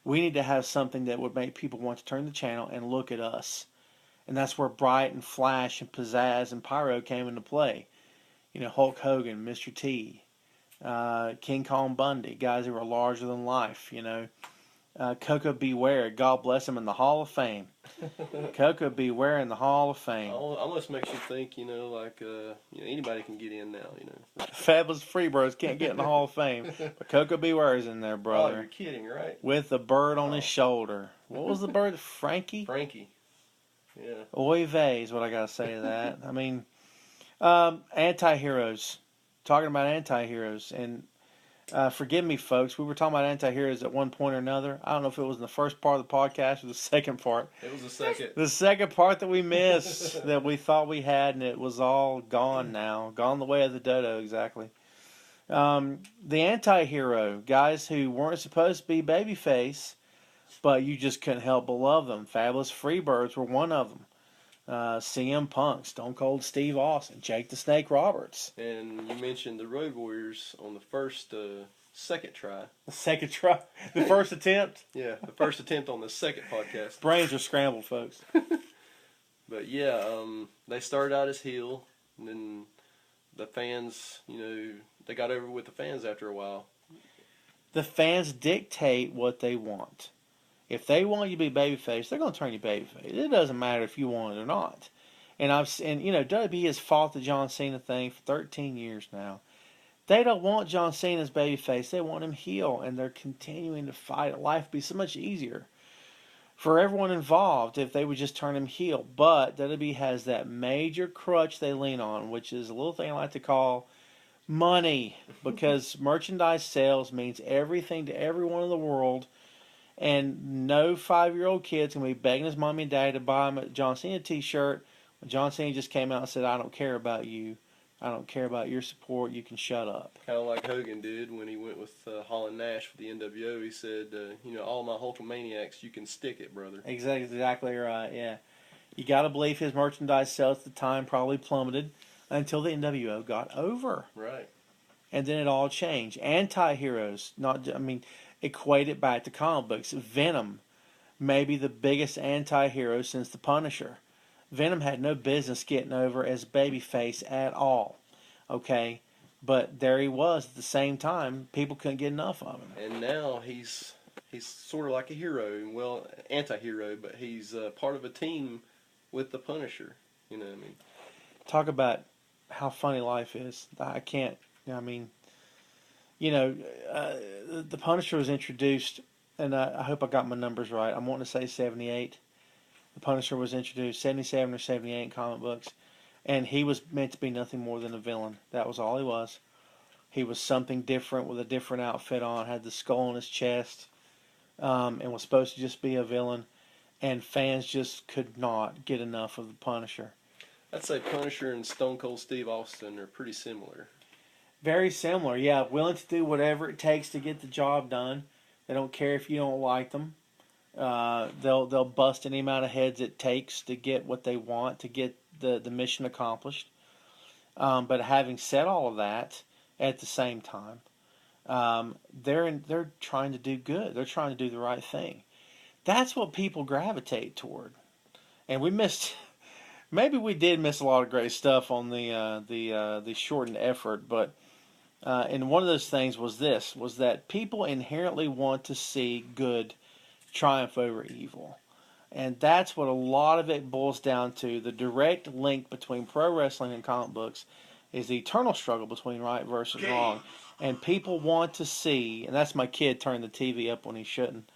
we need to have something that would make people want to turn the channel and look at us. And that's where Bright and Flash and Pizzazz and Pyro came into play. You know, Hulk Hogan, Mr. T, King Kong Bundy, guys who were larger than life, you know. Coco Beware, God bless him, in the Hall of Fame. Coco Beware in the Hall of Fame. Almost makes you think, you know, like you know, anybody can get in now, you know. Fabulous Freebirds can't get in the Hall of Fame, but Coco Beware is in there, brother. Oh, you're kidding, right? With a bird on his shoulder. What was the bird? Frankie? Frankie. Yeah. Oy vey is what I gotta say to that. I mean, anti-heroes. Talking about anti-heroes, and forgive me, folks. We were talking about anti-heroes at one point or another. I don't know if it was in the first part of the podcast or the second part. It was the second. The second part that we missed, that we thought we had, and it was all gone now. Gone the way of the dodo, exactly. The anti-hero, guys who weren't supposed to be babyface, but you just couldn't help but love them. Fabulous Freebirds were one of them. CM Punk, Stone Cold Steve Austin, Jake the Snake Roberts. And you mentioned the Road Warriors on the second try. The second try? The first attempt? Yeah, the first attempt on the second podcast. Brains are scrambled, folks. But yeah, they started out as heel, and then the fans, you know, they got over with the fans after a while. The fans dictate what they want. If they want you to be babyface, they're going to turn you babyface. It doesn't matter if you want it or not. And you know, WWE has fought the John Cena thing for 13 years now. They don't want John Cena's babyface. They want him heel, and they're continuing to fight it. Life would be so much easier for everyone involved if they would just turn him heel. But WWE has that major crutch they lean on, which is a little thing I like to call money, because merchandise sales means everything to everyone in the world. And no 5-year-old kid's going to be begging his mommy and daddy to buy him a John Cena t-shirt when John Cena just came out and said, I don't care about you. I don't care about your support. You can shut up. Kind of like Hogan did when he went with Holland Nash for the NWO. He said, you know, all my Hulkamaniacs, you can stick it, brother. Exactly right, yeah. You got to believe his merchandise sales at the time probably plummeted. until the NWO got over. Right. And then it all changed. Anti-heroes, equate it back to comic books. Venom, maybe the biggest anti-hero since the Punisher. Venom had no business getting over as babyface at all. Okay? But there he was at the same time. People couldn't get enough of him. And now he's sort of like a hero. Well, anti-hero, but he's part of a team with the Punisher. You know what I mean? Talk about how funny life is. I can't, the Punisher was introduced, and I hope I got my numbers right. I'm wanting to say 78. The Punisher was introduced 77 or 78 in comic books, and he was meant to be nothing more than a villain. That was all he was. He was something different with a different outfit on, had the skull on his chest, and was supposed to just be a villain, and fans just could not get enough of the Punisher. I'd say Punisher and Stone Cold Steve Austin are pretty similar. Very similar, yeah. Willing to do whatever it takes to get the job done. They don't care if you don't like them. They'll bust any amount of heads it takes to get what they want, to get the mission accomplished. But having said all of that, at the same time, they're trying to do good. They're trying to do the right thing. That's what people gravitate toward. And we missed. Maybe we did miss a lot of great stuff on the shortened effort, but and one of those things was that people inherently want to see good triumph over evil. And that's what a lot of it boils down to. The direct link between pro wrestling and comic books is the eternal struggle between right versus wrong. And people want to see, and that's my kid turning the TV up when he shouldn't.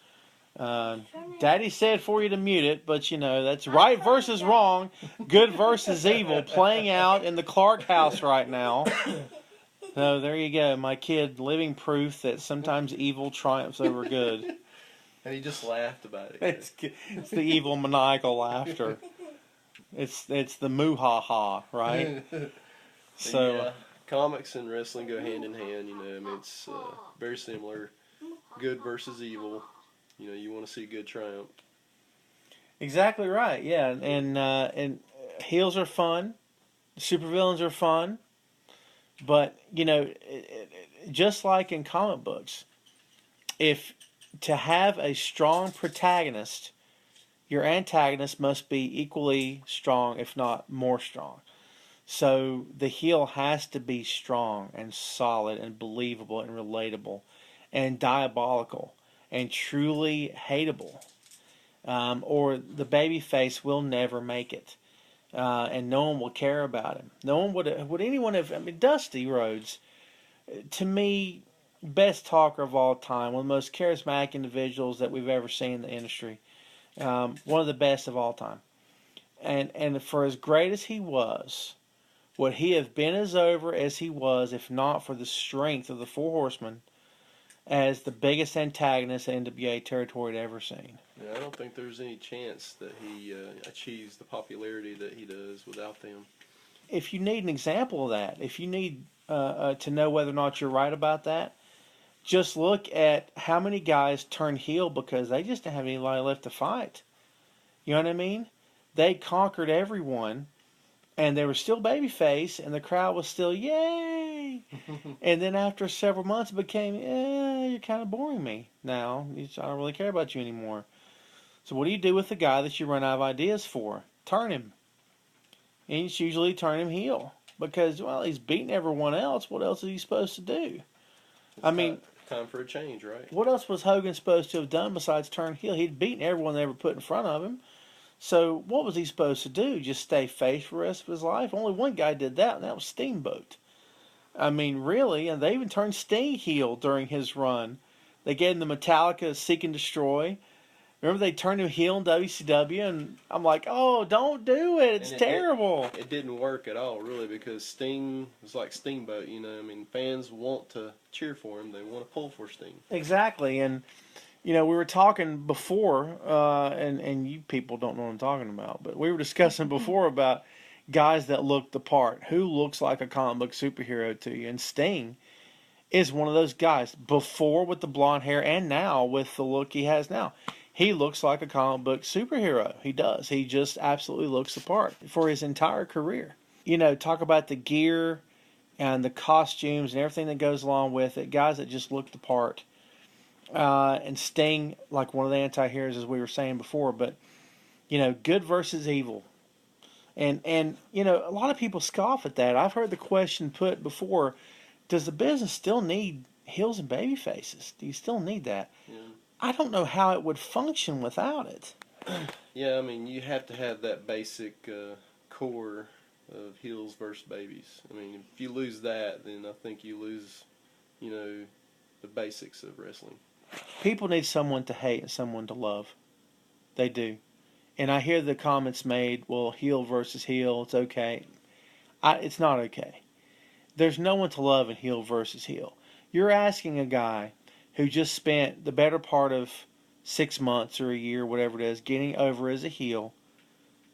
Daddy said for you to mute it, but that's right versus wrong, good versus evil playing out in the Clark house right now. So there you go, my kid living proof that sometimes evil triumphs over good. And he just laughed about it. It's the evil maniacal laughter. It's the moo-ha-ha, right? So yeah, comics and wrestling go hand in hand. It's very similar. Good versus evil. You want to see good triumph. Exactly right. Yeah, and heels are fun, supervillains are fun, but just like in comic books, if to have a strong protagonist, your antagonist must be equally strong, if not more strong. So the heel has to be strong and solid and believable and relatable and diabolical and truly hateable, or the babyface will never make it, and no one will care about him. No one would anyone have. Dusty Rhodes, to me, best talker of all time, one of the most charismatic individuals that we've ever seen in the industry, one of the best of all time, and for as great as he was, would he have been as over as he was if not for the strength of the Four Horsemen as the biggest antagonist the NWA territory had ever seen? Yeah, I don't think there's any chance that he achieves the popularity that he does without them. If you need an example of that, if you need to know whether or not you're right about that, just look at how many guys turned heel because they just didn't have anybody left to fight. You know what I mean? They conquered everyone, and they were still babyface, and the crowd was still, yay! And then after several months, it became, you're kind of boring me now. I don't really care about you anymore. So what do you do with the guy that you run out of ideas for? Turn him. And it's usually turn him heel. Because, well, he's beaten everyone else. What else is he supposed to do? Time for a change, right? What else was Hogan supposed to have done besides turn heel? He'd beaten everyone they ever put in front of him. So what was he supposed to do? Just stay face for the rest of his life? Only one guy did that, and that was Steamboat. Really, and they even turned Sting heel during his run. They gave him the Metallica Seek and Destroy. Remember they turned him heel in WCW, and I'm like, oh, don't do it. It's terrible. It didn't work at all, really, because Sting was like Steamboat, Fans want to cheer for him. They want to pull for Sting. Exactly, and we were talking before, and you people don't know what I'm talking about, but we were discussing before about guys that look the part. Who looks like a comic book superhero to you? And Sting is one of those guys. Before with the blonde hair and now with the look he has now. He looks like a comic book superhero. He does. He just absolutely looks the part for his entire career. talk about the gear and the costumes and everything that goes along with it. Guys that just look the part. And Sting, like one of the anti-heroes, as we were saying before, but, good versus evil. And a lot of people scoff at that. I've heard the question put before, does the business still need heels and baby faces? Do you still need that? Yeah. I don't know how it would function without it. Yeah, I mean, you have to have that basic core of heels versus babies. I mean, if you lose that, then I think you lose, the basics of wrestling. People need someone to hate and someone to love. They do. And I hear the comments made, well, heel versus heel, it's okay. It's not okay. There's no one to love in heel versus heel. You're asking a guy who just spent the better part of 6 months or a year, whatever it is, getting over as a heel,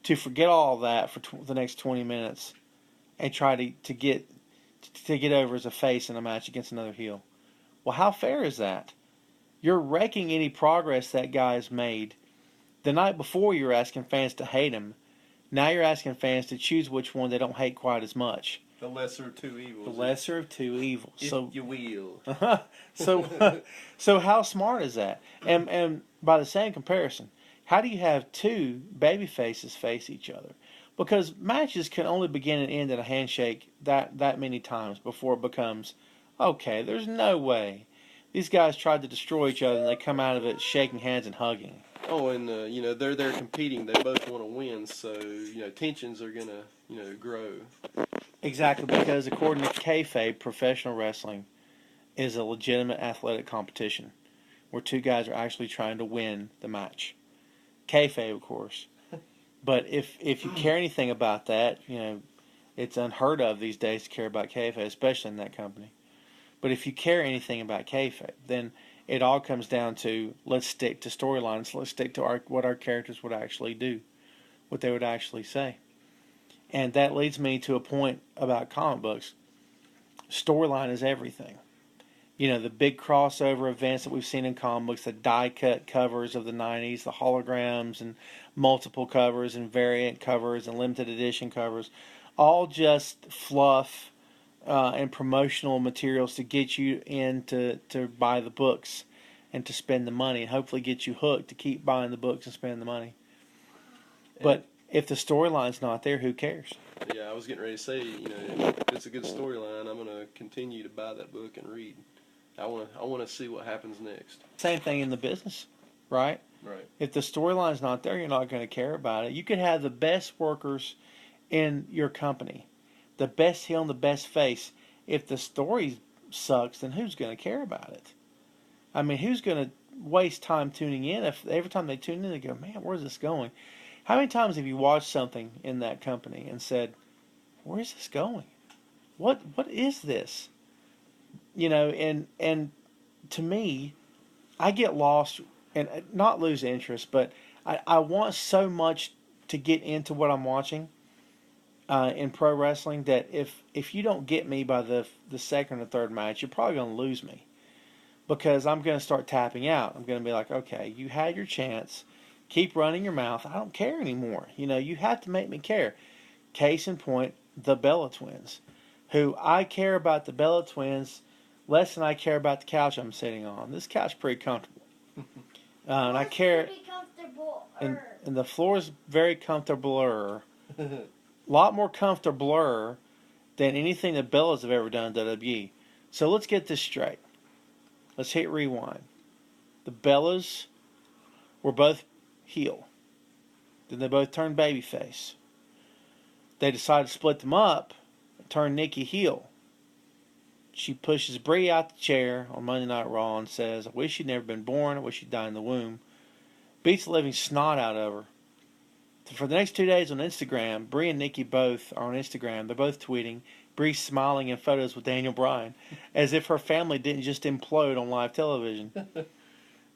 to forget all of that for the next 20 minutes and try to get over as a face in a match against another heel. Well, how fair is that? You're wrecking any progress that guy's made. The night before, you were asking fans to hate him. Now you're asking fans to choose which one they don't hate quite as much. The lesser of two evils. The lesser of two evils. If so you will. so how smart is that? And by the same comparison, how do you have two baby faces face each other? Because matches can only begin and end in a handshake that many times before it becomes, okay, there's no way. These guys tried to destroy each other and they come out of it shaking hands and hugging. Oh, and they're there competing. They both want to win, so tensions are gonna grow. Exactly, because according to kayfabe, professional wrestling is a legitimate athletic competition where two guys are actually trying to win the match. Kayfabe, of course. But if you care anything about that, it's unheard of these days to care about kayfabe, especially in that company. But if you care anything about kayfabe, then it all comes down to let's stick to storylines. Let's stick to what our characters would actually do, what they would actually say. And that leads me to a point about comic books. Storyline is everything. The big crossover events that we've seen in comic books, the die-cut covers of the 90s, the holograms and multiple covers and variant covers and limited edition covers, all just fluff and promotional materials to get you in to buy the books and to spend the money and hopefully get you hooked to keep buying the books and spending the money. But if the storyline's not there, who cares? Yeah, I was getting ready to say, if it's a good storyline, I'm going to continue to buy that book and read. I want to see what happens next. Same thing in the business, right? Right. If the storyline's not there, you're not going to care about it. You could have the best workers in your company, the best heel and the best face. If the story sucks, then who's going to care about it? I mean, who's going to waste time tuning in if every time they tune in they go, man, where's this going? How many times have you watched something in that company and said, where is this going? What is this? And to me, I get lost and not lose interest, but I want so much to get into what I'm watching in pro wrestling that if you don't get me by the second or third match, you're probably going to lose me. Because I'm going to start tapping out. I'm going to be like, okay, you had your chance. Keep running your mouth. I don't care anymore. You have to make me care. Case in point, the Bella Twins. Who I care about the Bella Twins less than I care about the couch I'm sitting on. This couch is pretty comfortable. And I care. And the floor is very comfortable. A lot more comfortable than anything that Bellas have ever done in WWE. So let's get this straight. Let's hit rewind. The Bellas were both heel. Then they both turned babyface. They decided to split them up and turn Nikki heel. She pushes Brie out the chair on Monday Night Raw and says, I wish you'd never been born. I wish you'd died in the womb. Beats the living snot out of her. For the next 2 days on Instagram, Brie and Nikki both are on Instagram. They're both tweeting. Bree smiling in photos with Daniel Bryan, as if her family didn't just implode on live television.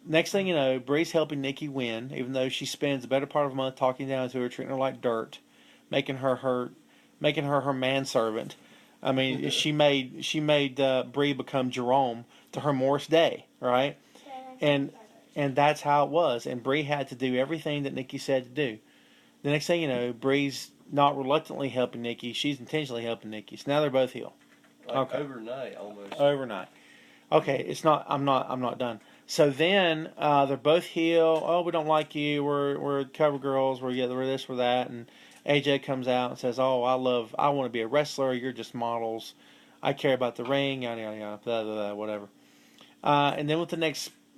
Next thing you know, Bree's helping Nikki win, even though she spends the better part of a month talking down to her, treating her like dirt, making her her manservant. I mean, she made Bree become Jerome to her Morris Day, right? And that's how it was. And Bree had to do everything that Nikki said to do. The next thing you know, Bree's not reluctantly helping Nikki. She's intentionally helping Nikki. So now they're both heel. Like overnight, almost. Overnight. Okay, it's not. I'm not done. So then they're both heel. Oh, we don't like you. We're cover girls. We're this, we're that. And AJ comes out and says, "Oh, I want to be a wrestler. You're just models. I care about the ring. Yada yada yada. Blah, blah, blah, whatever." And then with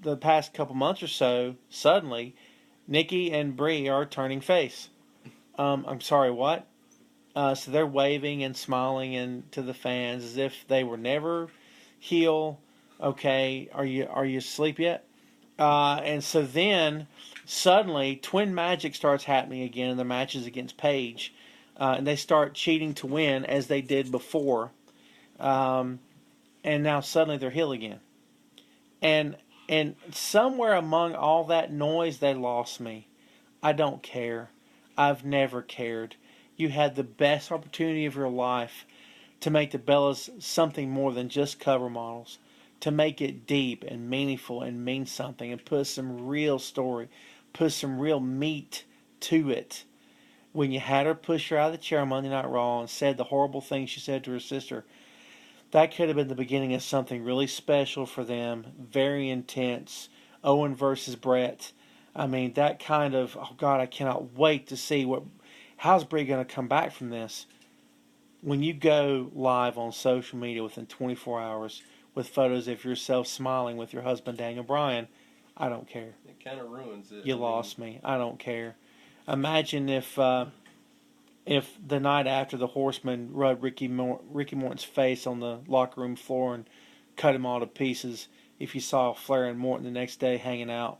the past couple months or so, suddenly, Nikki and Brie are turning face. I'm sorry, what? So they're waving and smiling to the fans as if they were never heel. Okay, are you asleep yet? And so then suddenly twin magic starts happening again in the matches against Paige, and they start cheating to win as they did before, and now suddenly they're heel again. And somewhere among all that noise, they lost me. I don't care. I've never cared. You had the best opportunity of your life to make the Bellas something more than just cover models, to make it deep and meaningful and mean something and put some real story, put some real meat to it. When you had her push her out of the chair on Monday Night Raw and said the horrible things she said to her sister, that could have been the beginning of something really special for them, very intense. Owen versus Brett. I mean, that kind of, oh God, I cannot wait to see how's Brie going to come back from this. When you go live on social media within 24 hours with photos of yourself smiling with your husband, Daniel Bryan, I don't care. It kind of ruins it. You lost me. I don't care. Imagine if the night after the Horseman rubbed Ricky Morton's face on the locker room floor and cut him all to pieces, if you saw Flair and Morton the next day hanging out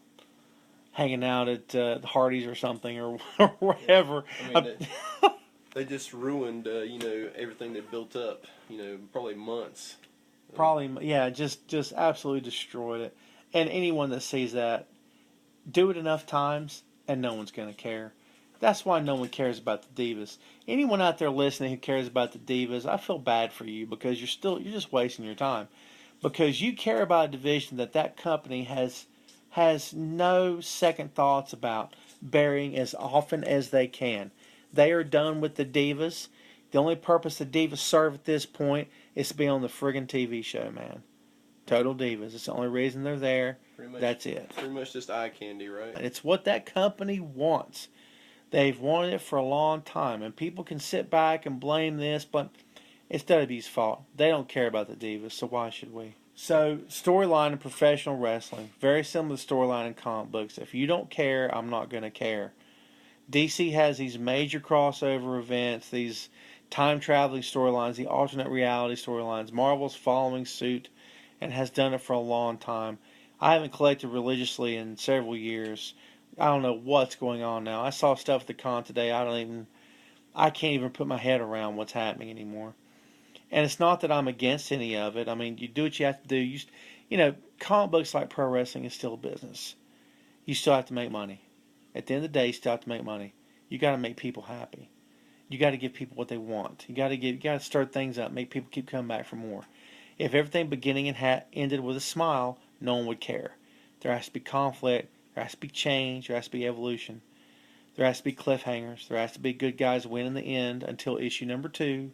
at the Hardee's or something or whatever. I mean, they just ruined, everything they built up, probably months. Probably, yeah, just absolutely destroyed it. And anyone that sees that, do it enough times, and no one's going to care. That's why no one cares about the Divas. Anyone out there listening who cares about the Divas, I feel bad for you because you're just wasting your time. Because you care about a division that company has no second thoughts about burying as often as they can. They are done with the Divas. The only purpose the Divas serve at this point is to be on the friggin' TV show, man. Total Divas. It's the only reason they're there. That's it. Pretty much just eye candy, right? And it's what that company wants. They've wanted it for a long time. And people can sit back and blame this, but it's WWE's fault. They don't care about the Divas, so why should we? So, storyline in professional wrestling. Very similar to storyline in comic books. If you don't care, I'm not going to care. DC has these major crossover events, these time-traveling storylines, the alternate reality storylines. Marvel's following suit and has done it for a long time. I haven't collected religiously in several years. I don't know what's going on now. I saw stuff at the con today. I can't even put my head around what's happening anymore. And it's not that I'm against any of it. I mean, you do what you have to do. Comic books like pro wrestling is still a business. You still have to make money. At the end of the day, you still have to make money. You got to make people happy. You got to give people what they want. You got to stir things up, make people keep coming back for more. If everything beginning and ended with a smile, no one would care. There has to be conflict. There has to be change. There has to be evolution. There has to be cliffhangers. There has to be good guys win in the end until issue number 2.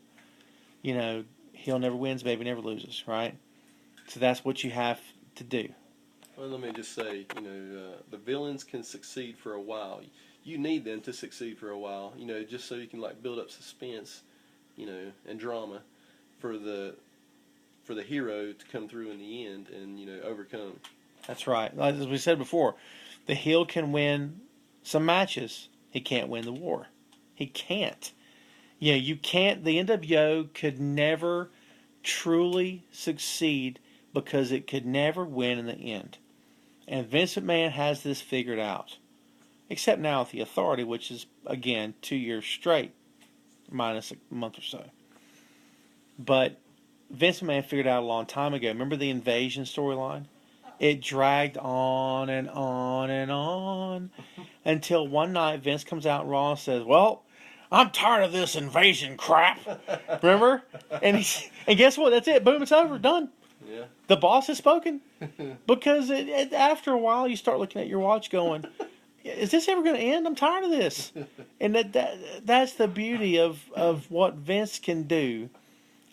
Heel never wins, baby never loses, right? So that's what you have to do. Well, let me just say, the villains can succeed for a while. You need them to succeed for a while, just so you can build up suspense, and drama for the hero to come through in the end and overcome. That's right. As we said before, the heel can win some matches. He can't win the war. He can't. You can't. The NWO could never truly succeed because it could never win in the end. And Vince McMahon has this figured out. Except now with the Authority, which is, again, 2 years straight, minus a month or so. But Vince McMahon figured out a long time ago. Remember the Invasion storyline? It dragged on and on and on until one night Vince comes out in Raw and says, well, I'm tired of this invasion crap. Remember? And guess what? That's it. Boom, it's over. Done. Yeah. The boss has spoken. Because after a while, you start looking at your watch going, is this ever going to end? I'm tired of this. And that's the beauty of what Vince can do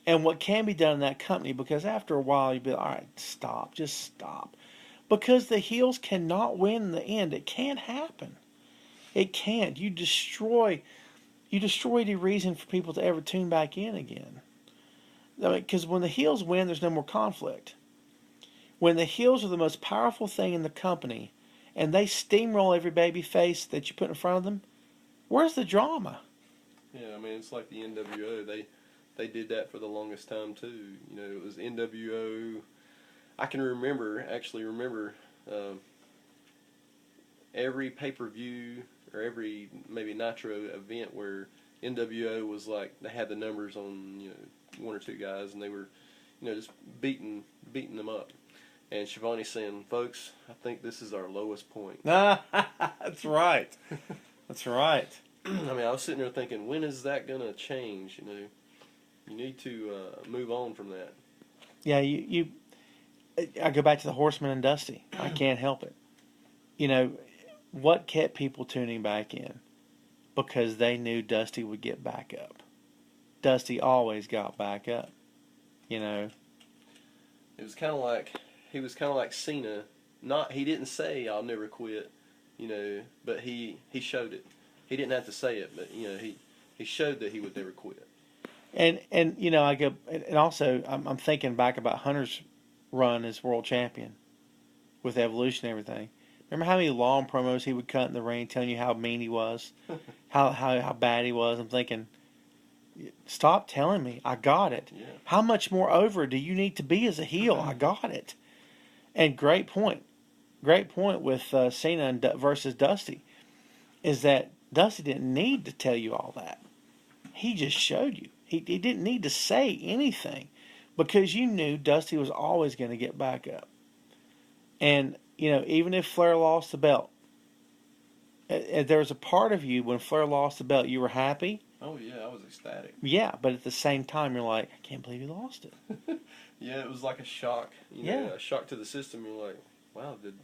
and what can be done in that company, because after a while you'll be like, all right, stop, just stop. Because the heels cannot win in the end. It can't happen. It can't. You destroy the reason for people to ever tune back in again. I mean, because when the heels win, there's no more conflict. When the heels are the most powerful thing in the company, and they steamroll every baby face that you put in front of them, where's the drama? Yeah, I mean, it's like the NWO. They did that for the longest time too. You know, it was NWO. I can actually remember every pay-per-view or every maybe Nitro event where NWO was like, they had the numbers on, you know, one or two guys, and they were, you know, just beating them up. And Shivani saying, folks, I think this is our lowest point. That's right. That's right. I mean, I was sitting there thinking, when is that going to change? You know, you need to move on from that. Yeah, I go back to the Horseman and Dusty. I can't help it. You know, what kept people tuning back in? Because they knew Dusty would get back up. Dusty always got back up. You know, it was kind of like he was kind of like Cena. He didn't say I'll never quit, you know, but he showed it. He didn't have to say it, but you know, he showed that he would never quit. And you know, and also I'm thinking back about Hunter's run as world champion with Evolution and everything. Remember how many long promos he would cut in the ring telling you how mean he was, how bad he was? I'm thinking, stop telling me. I got it. Yeah. How much more over do you need to be as a heel? I got it. And great point with Cena versus Dusty is that Dusty didn't need to tell you all that. He just showed you. He didn't need to say anything because you knew Dusty was always going to get back up. And, you know, even if Flair lost the belt, there was a part of you when Flair lost the belt, you were happy. Oh, yeah, I was ecstatic. Yeah, but at the same time, you're like, I can't believe he lost it. Yeah, it was like a shock. You know, a shock to the system. You're like, wow, did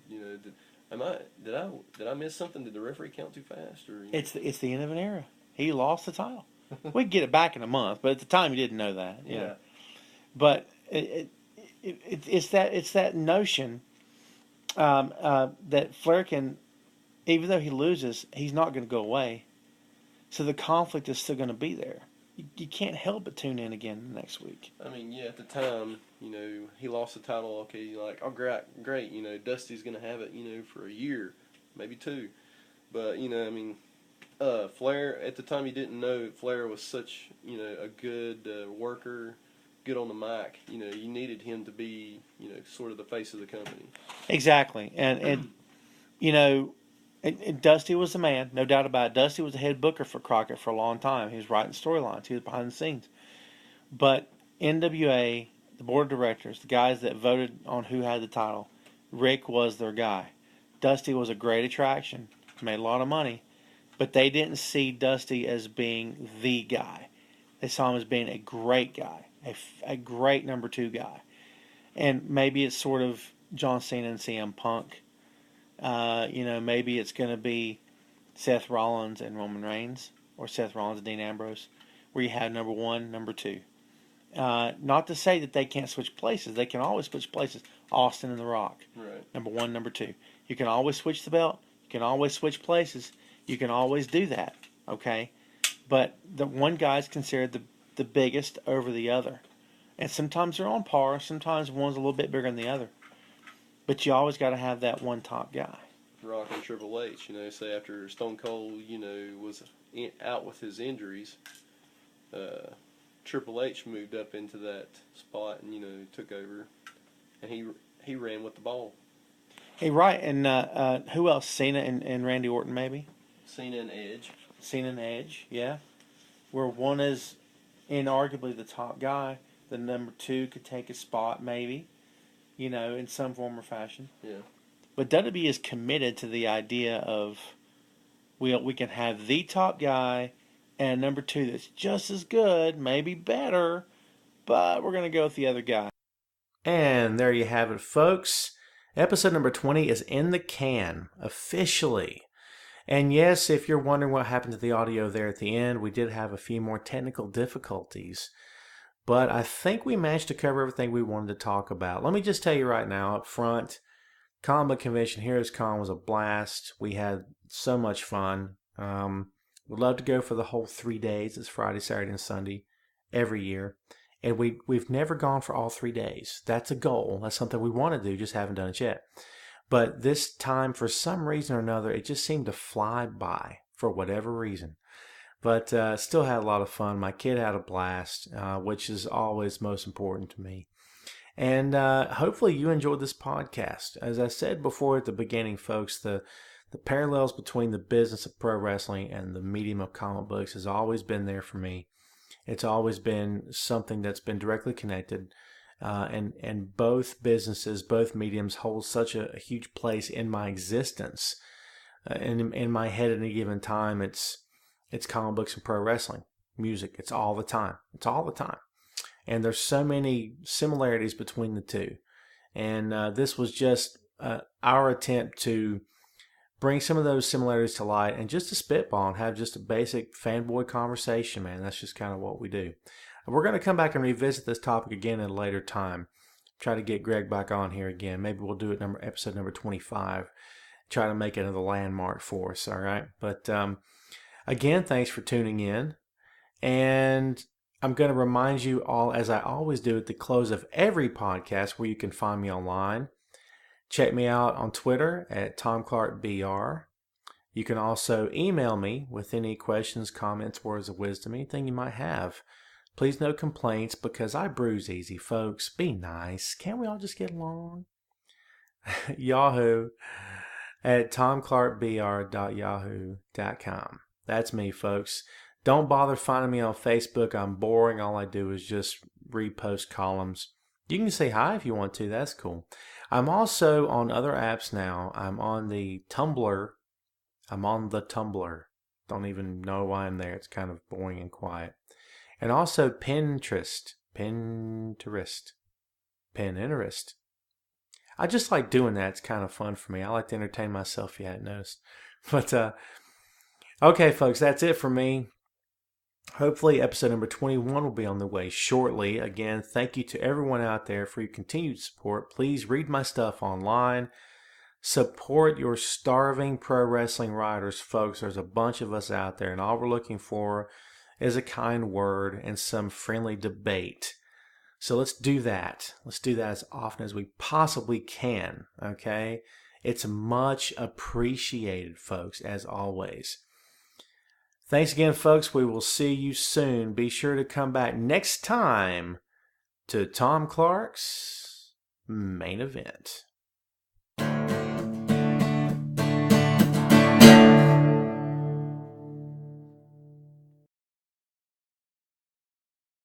I miss something? Did the referee count too fast? Or It's the end of an era. He lost the title. We can get it back in a month, but at the time you didn't know that. Yeah. Know. But it's that notion that Flair can, even though he loses, he's not going to go away. So the conflict is still going to be there. You can't help but tune in again next week. I mean, yeah, at the time, you know, he lost the title. Okay, you're like, oh, great. You know, Dusty's going to have it, you know, for a year, maybe two. But, you know, I mean, Flair, at the time you didn't know Flair was such, you know, a good worker, good on the mic. You know, you needed him to be, you know, sort of the face of the company. Exactly. And you know, and Dusty was the man, no doubt about it. Dusty was the head booker for Crockett for a long time. He was writing storylines. He was behind the scenes. But NWA, the board of directors, the guys that voted on who had the title, Rick was their guy. Dusty was a great attraction. Made a lot of money. But they didn't see Dusty as being the guy. They saw him as being a great guy, a great number two guy. And maybe it's sort of John Cena and CM Punk. You know, maybe it's going to be Seth Rollins and Roman Reigns, or Seth Rollins and Dean Ambrose, where you have number one, number two. Not to say that they can't switch places. They can always switch places. Austin and The Rock. Right. Number one, number two. You can always switch the belt. You can always switch places. You can always do that, okay? But the one guy is considered the biggest over the other. And sometimes they're on par. Sometimes one's a little bit bigger than the other. But you always got to have that one top guy. Rock and Triple H, you know, say after Stone Cold, you know, was out with his injuries, Triple H moved up into that spot and, you know, took over. And he ran with the ball. Hey, right. And who else? Cena and Randy Orton, maybe? Cena and Edge. Cena and Edge, yeah. Where one is inarguably the top guy, the number two could take a spot, maybe, you know, in some form or fashion. Yeah. But WWE is committed to the idea of we can have the top guy and number two that's just as good, maybe better, but we're going to go with the other guy. And there you have it, folks. Episode number 20 is in the can, officially. And yes, if you're wondering what happened to the audio there at the end, we did have a few more technical difficulties. But I think we managed to cover everything we wanted to talk about. Let me just tell you right now up front, Comic Book Convention HeroesCon was a blast. We had so much fun. We'd love to go for the whole 3 days. It's Friday, Saturday, and Sunday every year. And we've never gone for all 3 days. That's a goal. That's something we want to do, just haven't done it yet. But this time, for some reason or another, it just seemed to fly by for whatever reason. But still had a lot of fun. My kid had a blast, which is always most important to me. And hopefully you enjoyed this podcast. As I said before at the beginning, folks, the parallels between the business of pro wrestling and the medium of comic books has always been there for me. It's always been something that's been directly connected. And both businesses, both mediums hold such a huge place in my existence. In my head at any given time, it's comic books and pro wrestling. Music, it's all the time. It's all the time. And there's so many similarities between the two. And this was just our attempt to bring some of those similarities to light and just to spitball and have just a basic fanboy conversation, man. That's just kind of what we do. We're going to come back and revisit this topic again at a later time. Try to get Greg back on here again. Maybe we'll do it episode number 25. Try to make it another landmark for us, all right? But again, thanks for tuning in. And I'm going to remind you all, as I always do at the close of every podcast, where you can find me online. Check me out on Twitter at TomClarkBR. You can also email me with any questions, comments, words of wisdom, anything you might have. Please no complaints, because I bruise easy, folks. Be nice. Can't we all just get along? Yahoo at TomClarkBR.yahoo.com. That's me, folks. Don't bother finding me on Facebook. I'm boring. All I do is just repost columns. You can say hi if you want to. That's cool. I'm also on other apps now. I'm on the Tumblr. Don't even know why I'm there. It's kind of boring and quiet. And also Pinterest. I just like doing that. It's kind of fun for me. I like to entertain myself, if you hadn't noticed. But, okay, folks, that's it for me. Hopefully episode number 21 will be on the way shortly. Again, thank you to everyone out there for your continued support. Please read my stuff online. Support your starving pro wrestling writers, folks. There's a bunch of us out there, and all we're looking for is a kind word and some friendly debate. So let's do that. Let's do that as often as we possibly can, okay? It's much appreciated, folks, as always. Thanks again, folks. We will see you soon. Be sure to come back next time to Tom Clark's Main Event.